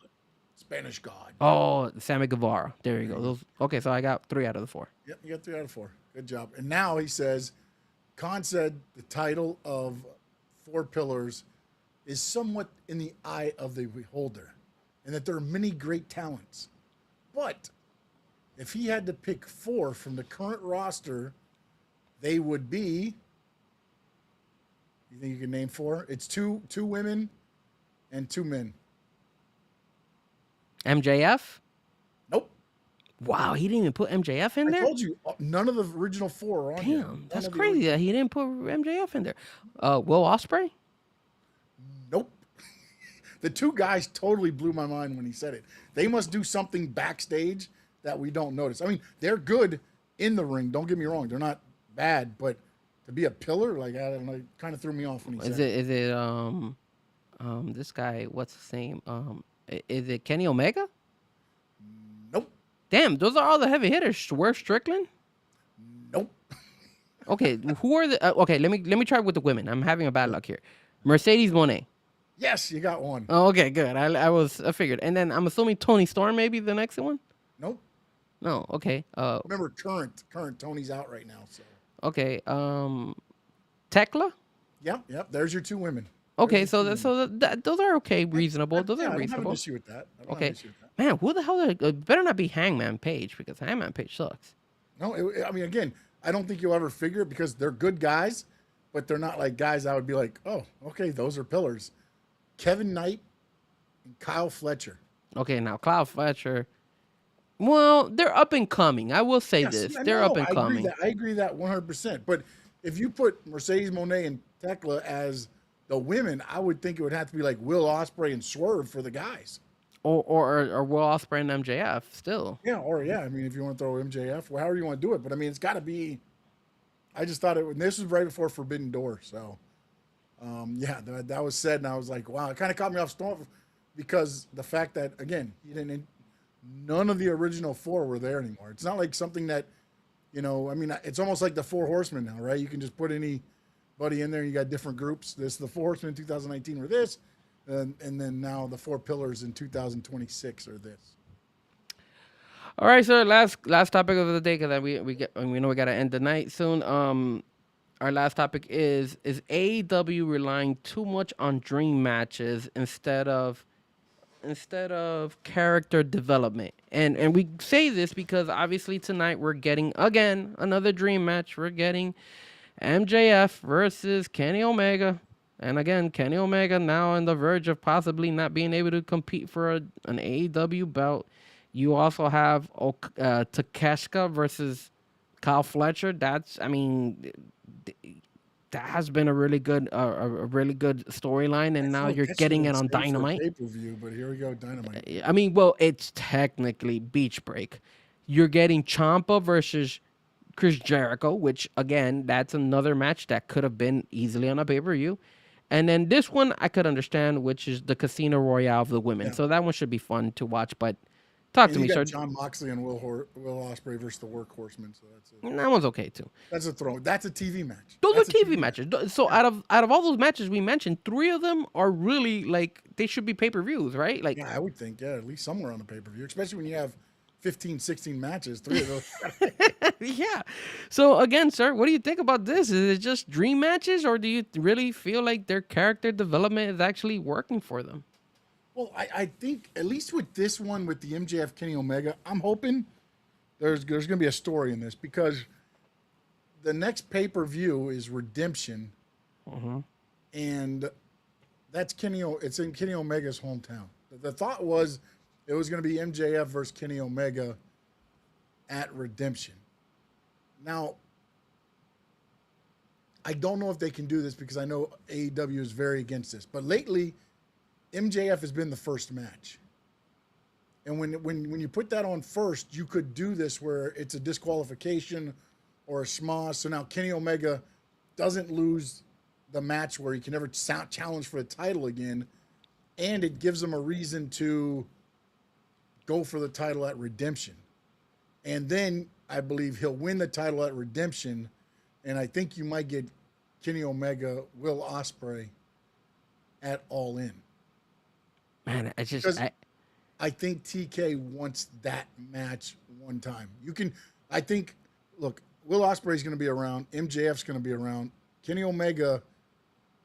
Spanish God. Oh, Sammy Guevara. There you go. Those, okay, so I got 3 out of the 4. Yep, you got 3 out of 4. Good job. And now he says, Khan said the title of 4 pillars is somewhat in the eye of the beholder, and that there are many great talents. But if he had to pick 4 from the current roster, they would be. You think you can name 4? It's two women and 2 men. MJF? Nope. Wow, he didn't even put MJF in I there? told you, none of the original 4 are on here. Damn, None that's of the crazy that he didn't put MJF in there. Will Ospreay? Nope. The 2 guys totally blew my mind when he said it. They must do something backstage that we don't notice. I mean, they're good in the ring. Don't get me wrong. They're not bad, but to be a pillar, like, I don't know, it kind of threw me off when he said it. Is it this guy, what's his name? Is it Kenny Omega? Nope. Damn, those are all the heavy hitters. Swerve Strickland? Nope. Okay, who are the okay, let me try with the women. I'm having a bad luck here. Mercedes Moné. Yes, you got one. Oh, okay, good. I figured. And then I'm assuming Tony Storm maybe the next one? Nope. No, okay. Remember, current Tony's out right now. So. Okay. Tekla? Yep. There's your 2 women. Okay, so those are okay, reasonable. Those Yeah, are I don't have reasonable. an issue with that. I don't have Okay, an issue with that. man, who the hell? Better not be Hangman Page, because Hangman Page sucks. No, I mean, again, I don't think you'll ever figure it because they're good guys, but they're not like guys I would be like, oh, okay, those are pillars. Kevin Knight and Kyle Fletcher. Okay, now Cloud Fletcher. Well, they're up and coming. I will say this: I they're know, up and coming. I agree that 100%. But if you put Mercedes Moné and Tekla as the women, I would think it would have to be like Will Ospreay and Swerve for the guys. Or Will Ospreay and MJF still. Yeah, I mean, if you want to throw MJF, however you want to do it, but I mean, it's got to be I just thought this was right before Forbidden Door, so yeah, that was said, and I was like, wow, it kind of caught me off storm because the fact that again, none of the original four were there anymore. It's not like something that, I mean, it's almost like the Four Horsemen now, right? You can just put anybody in there. You got different groups. The Four Horsemen in 2019 were this, and then now the Four Pillars in 2026 are this. All right, sir. Last topic of the day, because we know we gotta end the night soon. Our last topic is AEW relying too much on dream matches instead of character development. And we say this because obviously tonight we're getting again another dream match. We're getting MJF versus Kenny Omega. And again, Kenny Omega now on the verge of possibly not being able to compete for an AEW belt. You also have Takeshita versus Kyle Fletcher. That has been a really good storyline, and now you're getting it on Dynamite. Pay-per-view, but here we go, Dynamite. I mean, well, it's technically Beach Break. You're getting Ciampa versus Chris Jericho, which again, that's another match that could have been easily on a pay-per-view. And then this one I could understand, which is the Casino Royale of the women. Yeah. So that one should be fun to watch, but talk to me, sir. John Moxley and Will Ospreay versus the Workhorsemen. So that's it. That one's okay too. That's a throw. That's a TV match. Those are TV matches. So out of all those matches we mentioned, 3 of them are really like they should be pay-per-views, right? Like, yeah, I would think, at least somewhere on the pay-per-view, especially when you have 15, 16 matches, 3 of those. Yeah. So again, sir, what do you think about this? Is it just dream matches, or do you really feel like their character development is actually working for them? Well, I think at least with this one, with the MJF Kenny Omega, I'm hoping there's going to be a story in this because the next pay-per-view is Redemption, and that's it's in Kenny Omega's hometown. The thought was it was going to be MJF versus Kenny Omega at Redemption. Now, I don't know if they can do this because I know AEW is very against this, but lately MJF has been the first match. And when you put that on first, you could do this where it's a disqualification or a schmoz. So now Kenny Omega doesn't lose the match where he can never challenge for the title again. And it gives him a reason to go for the title at Redemption. And then I believe he'll win the title at Redemption. And I think you might get Kenny Omega, Will Ospreay at All In. Man, I think TK wants that match one time. Look, Will Ospreay's going to be around. MJF's going to be around. Kenny Omega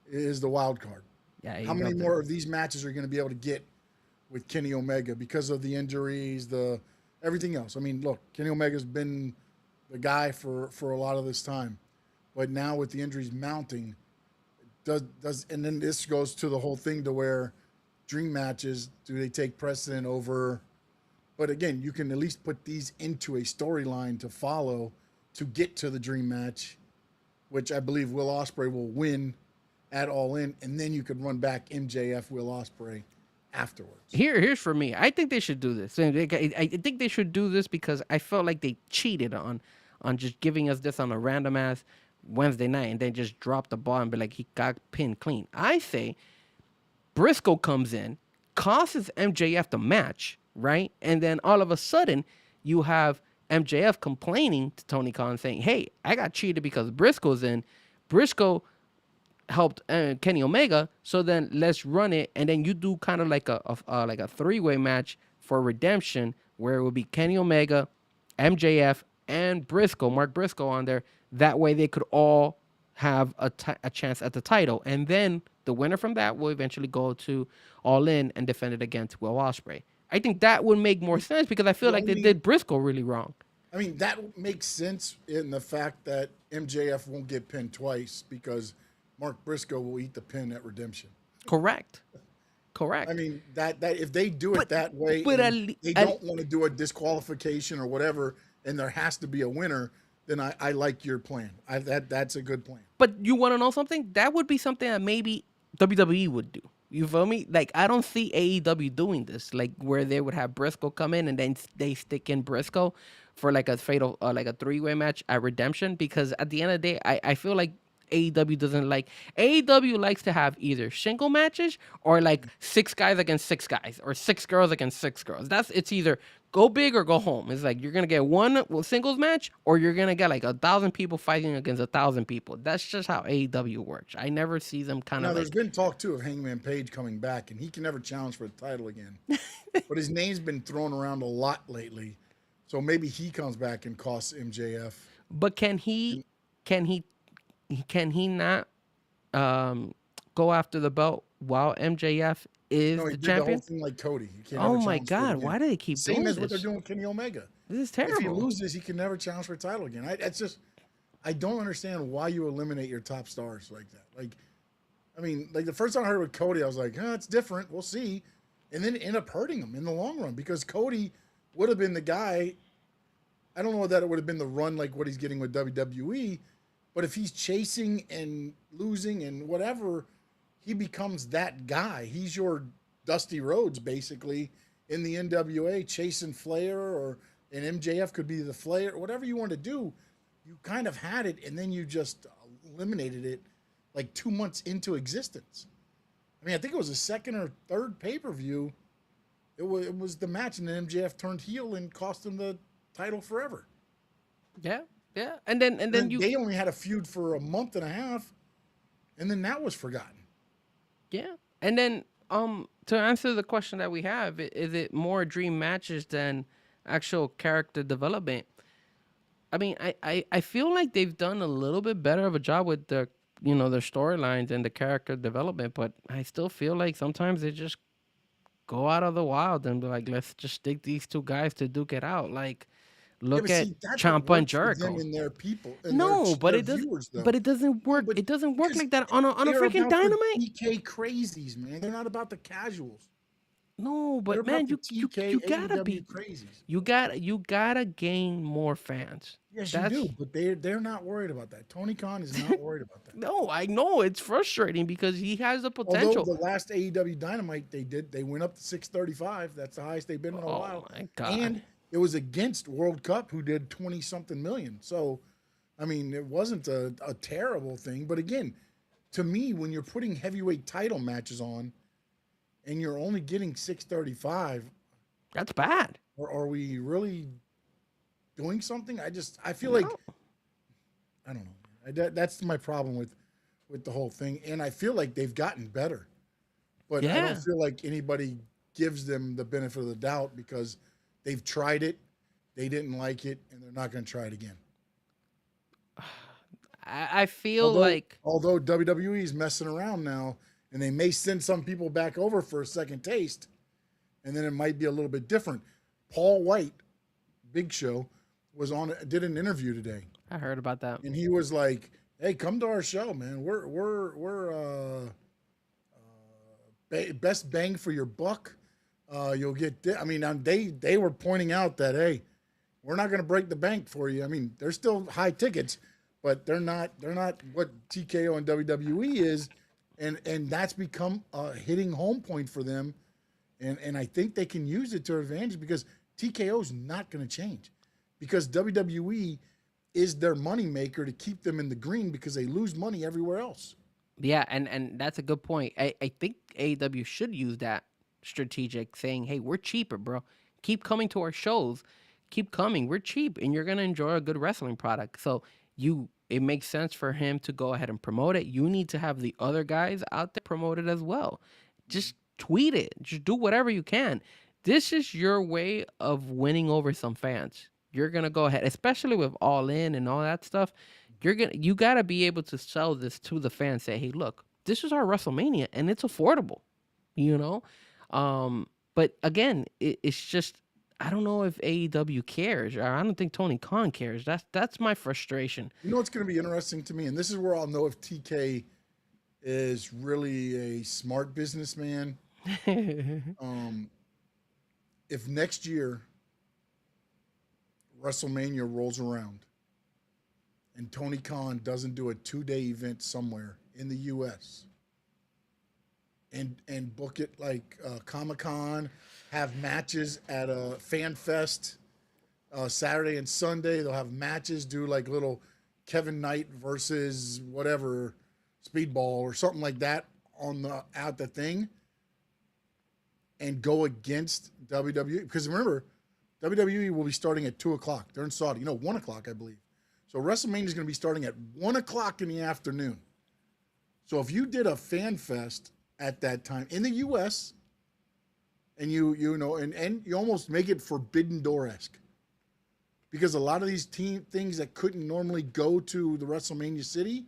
is the wild card. Yeah. How many more of these matches are you going to be able to get with Kenny Omega because of the injuries, everything else? I mean, look, Kenny Omega's been the guy for a lot of this time, but now with the injuries mounting, and then this goes to the whole thing to where dream matches, do they take precedent over? But again, you can at least put these into a storyline to follow to get to the dream match, which I believe Will Ospreay will win at All In, and then you could run back MJF, Will Ospreay afterwards. Here's for me. I think they should do this. I think they should do this because I felt like they cheated on just giving us this on a random ass Wednesday night and then just drop the ball and be like, he got pinned clean. I say Briscoe comes in, causes MJF the match, right? And then all of a sudden, you have MJF complaining to Tony Khan saying, hey, I got cheated because Briscoe's in. Briscoe helped Kenny Omega, so then let's run it. And then you do kind of like a 3-way match for Redemption where it would be Kenny Omega, MJF, and Mark Briscoe on there. That way they could all have a chance at the title. And then the winner from that will eventually go to All In and defend it against Will Ospreay. I think that would make more sense because I feel like they did Briscoe really wrong. I mean, that makes sense in the fact that MJF won't get pinned twice because Mark Briscoe will eat the pin at Redemption. Correct. I mean, that if they do it that way, they don't want to do a disqualification or whatever, and there has to be a winner, then I like your plan. That's a good plan. But you want to know something? That would be something that maybe WWE would do. You feel me? Like, I don't see AEW doing this, like where they would have Briscoe come in and then they stick in Briscoe for like a fatal, like a three-way match at Redemption, because at the end of the day, I feel like AEW doesn't like AEW likes to have either single matches or like six guys against six guys or six girls against six girls. It's either go big or go home. It's like you're gonna get one singles match or you're gonna get like 1,000 people fighting against 1,000 people. That's just how AEW works. I never see them kind Now, of there's like. been talk too of Hangman Page coming back, and he can never challenge for the title again. But his name's been thrown around a lot lately, so maybe he comes back and costs MJF. But can he can he not go after the belt while MJF is No, he the did the whole champion? thing like Cody. He can Oh never my challenge for it God! again. Why do they keep Same doing as what they're this? doing with Kenny Omega. This is If he terrible. loses, he can never challenge for a title again. That's just, I don't understand why you eliminate your top stars like that. Like, I mean, like the first time I heard it with Cody, I was like, it's different. We'll see. And then it ended up hurting him in the long run because Cody would have been the guy. I don't know that it would have been the run like what he's getting with WWE, but if he's chasing and losing and whatever, he becomes that guy. He's your Dusty Rhodes basically in the NWA, chasing Flair, or an MJF could be the Flair, whatever you want to do. You kind of had it, and then you just eliminated it like 2 months into existence. I mean, I think it was a second or third pay-per-view. It was the match, and then MJF turned heel and cost him the title forever. Yeah, yeah. And then you They only had a feud for a month and a half, and then that was forgotten. yeah. And then to answer the question that we have, is it more dream matches than actual character development? I mean, I feel like they've done a little bit better of a job with their their storylines and the character development, but I still feel like sometimes they just go out of the wild and be like, let's just stick these two guys to duke it out. Like, Yeah, look but at see, that's what Ciampa and works for them Jericho. and their people and No, but their it doesn't. viewers, though. But it doesn't work. But It doesn't work because like that on a they're freaking about the Dynamite. TK crazies, man. They're not about the casuals. No, They're but about man, the you TK gotta AEW be. crazies. You gotta gain more fans. Yes, you That's do, but they're not worried about that. Tony Khan is not worried about that. no, I know it's frustrating because he has the Although potential. the last AEW Dynamite they went up to 635. That's the highest they've been in a Oh while. my God. And it was against World Cup, who did 20 something million. So, I mean, it wasn't a terrible thing. But again, to me, when you're putting heavyweight title matches on and you're only getting 635, That's bad. or are we really doing something? I feel like, No. I don't know. That's my problem with the whole thing. And I feel like they've gotten better. But I Yeah. don't feel like anybody gives them the benefit of the doubt because they've tried it, they didn't like it, and they're not going to try it again. I feel like Although WWE is messing around now, and they may send some people back over for a second taste, and then it might be a little bit different. Paul White, Big Show, did an interview today, I heard about that. and he was like, "Hey, come to our show, man. We're best bang for your buck. You'll get. I mean, they were pointing out that hey, we're not going to break the bank for you. I mean, they're still high tickets, but they're not what TKO and WWE is, and that's become a hitting home point for them, and I think they can use it to their advantage because TKO is not going to change, because WWE is their moneymaker to keep them in the green because they lose money everywhere else. Yeah, and that's a good point. I think AEW should use that strategic saying, hey, we're cheaper, bro. Keep coming to our shows. Keep coming. We're cheap and you're gonna enjoy a good wrestling product. So it makes sense for him to go ahead and promote it. You need to have the other guys out there promote it as well. Just tweet it. Just do whatever you can. This is your way of winning over some fans. You're gonna go ahead, especially with All In and all that stuff. You gotta be able to sell this to the fans. Say, hey, look, this is our WrestleMania and it's affordable, you know. But again, it's just I don't know if AEW cares, or I don't think Tony Khan cares. That's my frustration. You know what's going to be interesting to me, and this is where I'll know if TK is really a smart businessman. If next year WrestleMania rolls around and Tony Khan doesn't do a 2-day event somewhere in the U.S. and book it like Comic-Con, have matches at a fan fest, Saturday and Sunday they'll have matches. Do like little Kevin Knight versus whatever speedball or something like that on the at the thing, and go against WWE because remember WWE will be starting at 2 o'clock. They're in Saudi, 1 o'clock I believe. So WrestleMania is going to be starting at 1 o'clock in the afternoon. So if you did a fan fest at that time in the U.S. and and you almost make it Forbidden Door-esque because a lot of these things that couldn't normally go to the WrestleMania city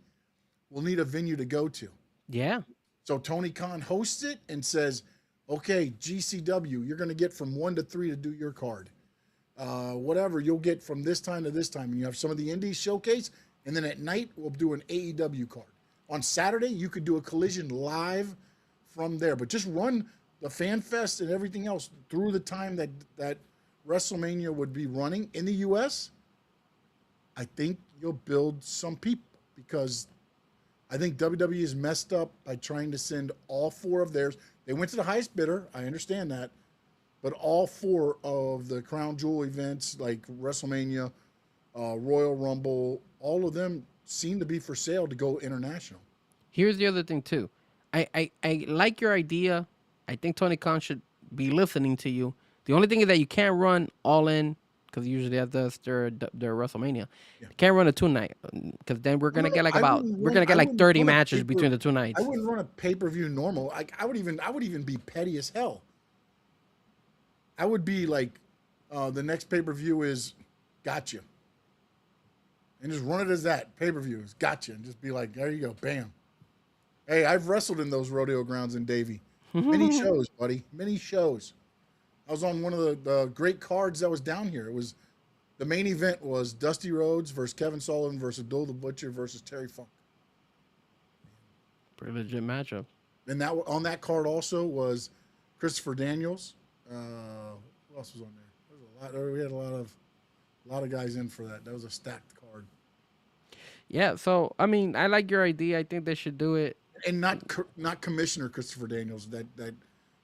will need a venue to go to. Yeah. So Tony Khan hosts it and says, okay, GCW, you're going to get from 1 to 3 to do your card. Whatever, you'll get from this time to this time. And you have some of the indies showcase. And then at night, we'll do an AEW card. On Saturday, you could do a Collision live from there. But just run the Fan Fest and everything else through the time that WrestleMania would be running in the U.S. I think you'll build some people because I think WWE is messed up by trying to send all 4 of theirs. They went to the highest bidder. I understand that. But all 4 of the Crown Jewel events like WrestleMania, Royal Rumble, all of them seem to be for sale to go international. Here's the other thing too. I like your idea. I think Tony Khan should be listening to you. The only thing is that you can't run all in because usually that does their WrestleMania. You can't run a 2-night because then we're gonna get like we're gonna get like 30 matches between the 2 nights. I wouldn't run a pay-per-view normal. I would even be petty as hell. I would be like, the next pay-per-view is gotcha. And just run it as that. Pay-per-view is gotcha. And just be like, there you go, bam. Hey, I've wrestled in those rodeo grounds in Davie. Many shows, buddy. Many shows. I was on one of the great cards that was down here. It was the main event was Dusty Rhodes versus Kevin Sullivan versus Bill the Butcher versus Terry Funk. Pretty legit matchup. And that on that card also was Christopher Daniels. Who else was on there? There was a lot. We had a lot of guys in for that. That was a stacked card. Yeah. So I mean, I like your idea. I think they should do it. And not Commissioner Christopher Daniels that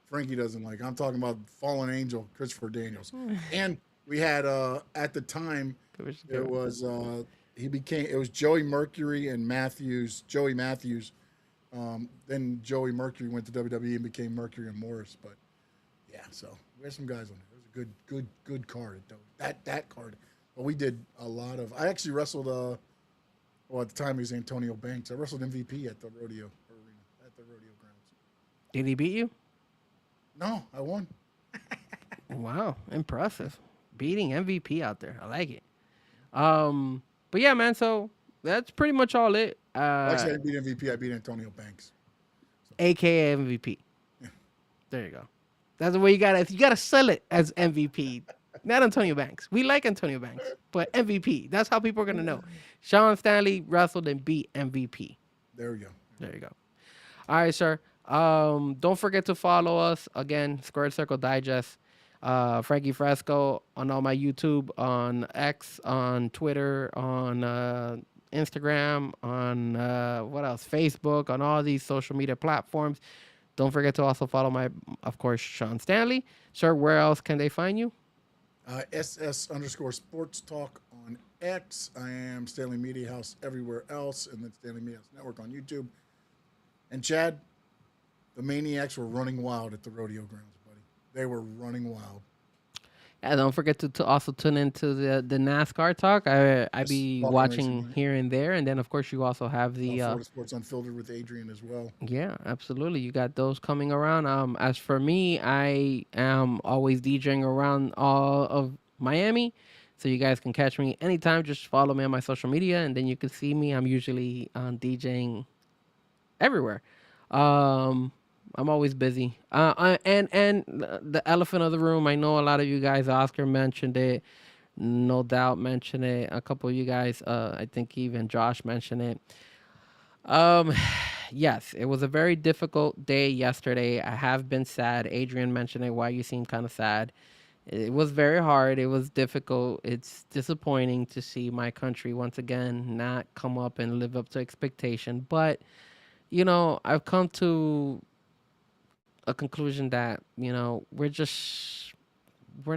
Frankie doesn't like. I'm talking about Fallen Angel Christopher Daniels. And we had at the time it was it was Joey Mercury and Matthews, Joey Matthews. Then Joey Mercury went to WWE and became Mercury and Morris. But yeah, so we had some guys on there. It was a good card though. That card. But we did a lot of. I actually wrestled. At the time he was Antonio Banks. I wrestled MVP at the rodeo arena at the rodeo grounds. Did he beat you? No, I won. Wow, impressive. Beating MVP out there. I like it. But yeah, man, so that's pretty much all it. Actually, I didn't beat MVP. I beat Antonio Banks. So. AKA MVP. Yeah. There you go. That's the way you gotta sell it as MVP. Not Antonio Banks. We like Antonio Banks, but MVP. That's how people are gonna know. Sean Stanley wrestled and beat MVP. There we go. There you go. All right, sir. Don't forget to follow us again. Squared Circle Digest. Frankie Fresco on all my YouTube, on X, on Twitter, on Instagram, on what else? Facebook, on all these social media platforms. Don't forget to also follow of course, Sean Stanley. Sir, where else can they find you? SS_Sports Talk on X. I am Stanley Media House everywhere else, and then Stanley Media House Network on YouTube. And Chad, the Maniacs were running wild at the rodeo grounds, buddy. They were running wild. And don't forget to also tune into the NASCAR talk. I be watching racing, here and there, and then of course you also have the Florida Sports Unfiltered with Adrian as well. Yeah, absolutely. You got those coming around. As for me, I am always DJing around all of Miami, so you guys can catch me anytime. Just follow me on my social media, and then you can see me. I'm usually DJing everywhere. I'm always busy. And the elephant of the room, I know a lot of you guys, Oscar mentioned it, no doubt mentioned it. A couple of you guys, I think even Josh mentioned it. Yes, it was a very difficult day yesterday. I have been sad. Adrian mentioned it, why you seem kind of sad. It was very hard. It was difficult. It's disappointing to see my country once again not come up and live up to expectation. But, I've come to a conclusion that we're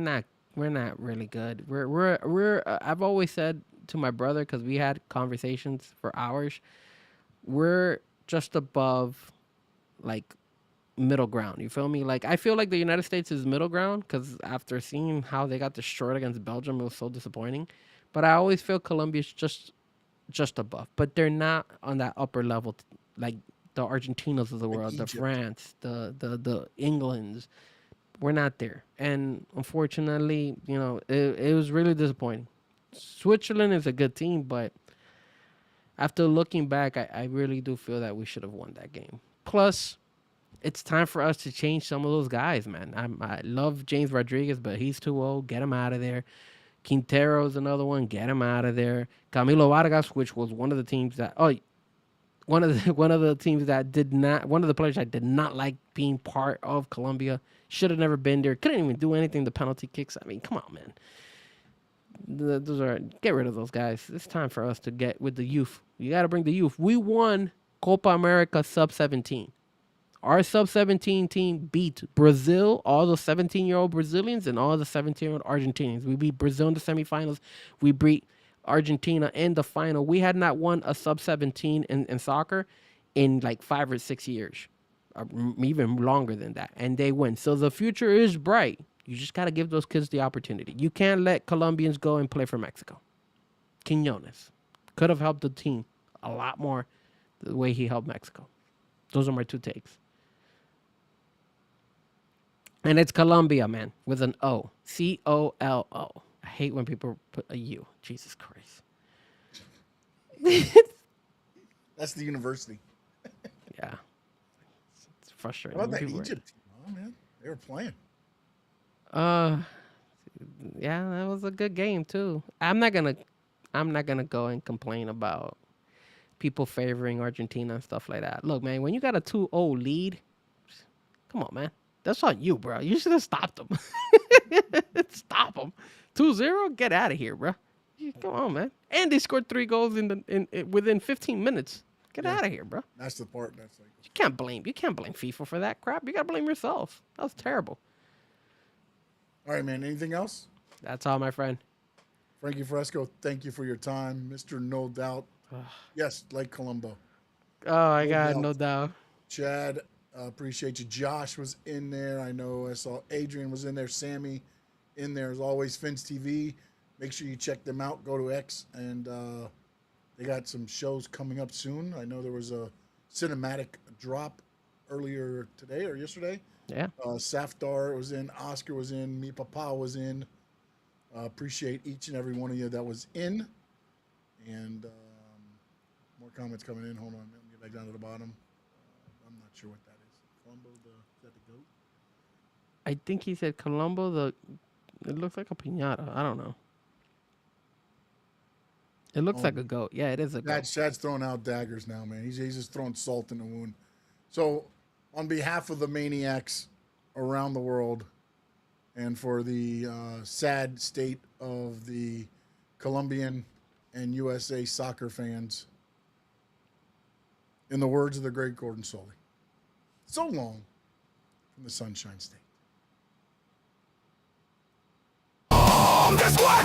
not We're not really good. We're. I've always said to my brother, because we had conversations for hours. We're just above, like, middle ground. You feel me? Like, I feel like the United States is middle ground because after seeing how they got destroyed against Belgium, it was so disappointing. But I always feel Colombia's just above. But they're not on that upper level, like the Argentinas of the Like world, the Egypt. France, the Englands. We're not there, and unfortunately, it was really disappointing. Switzerland is a good team, but after looking back, I really do feel that we should have won that game. Plus, it's time for us to change some of those guys, man. I love James Rodriguez, but he's too old. Get him out of there. Quintero's another one. Get him out of there. Camilo Vargas, which was one of the teams that one of the teams that did not one of the players I did not like being part of Colombia. Should have never been there. Couldn't even do anything. The penalty kicks. I mean, come on, man. Get rid of those guys. It's time for us to get with the youth. You got to bring the youth. We won Copa America sub-17. Our sub-17 team beat Brazil, all the 17-year-old Brazilians and all the 17-year-old Argentinians. We beat Brazil in the semifinals. We beat Argentina in the final. We had not won a sub-17 in soccer in like 5 or 6 years, or even longer than that, and they win. So the future is bright. You just got to give those kids the opportunity. You can't let Colombians go and play for Mexico. Quinones could have helped the team a lot more the way he helped Mexico. Those are my two takes. And it's Colombia, man, with an O. C-O-L-O. I hate when people put a U. Jesus Christ. That's the university. Yeah. It's frustrating. How about that People Egypt team? Oh, man. They were playing. Yeah, that was a good game too. I'm not gonna go and complain about people favoring Argentina and stuff like that. Look, man, when you got a 2-0 lead, come on, man. That's on you, bro. You should have stopped them. Stop them. 2-0? Get out of here, bro. Come on, man. And they scored 3 goals within 15 minutes. Get out of here, bro. That's the part that's like. You can't blame FIFA for that crap. You gotta blame yourself. That was terrible. All right, man. Anything else? That's all, my friend. Frankie Fresco, thank you for your time. Mr. No Doubt. Yes, like Colombo. Oh, I got no doubt. Chad, appreciate you. Josh was in there. I know I saw Adrian was in there. Sammy in there. As always, Fins TV. Make sure you check them out. Go to X. And they got some shows coming up soon. I know there was a cinematic drop earlier today or yesterday. Yeah. Safdar was in. Oscar was in. Me Papa was in. Appreciate each and every one of you that was in. And more comments coming in. Hold on. Let me get back down to the bottom. I'm not sure what that is. Colombo, is that the goat? I think he said Colombo. It looks like a piñata. I don't know. It looks like a goat. Yeah, it is a goat. Chad's throwing out daggers now, man. He's just throwing salt in the wound. So, on behalf of the maniacs around the world, and for the sad state of the Colombian and USA soccer fans, in the words of the great Gordon Soley, so long from the Sunshine State. That's why I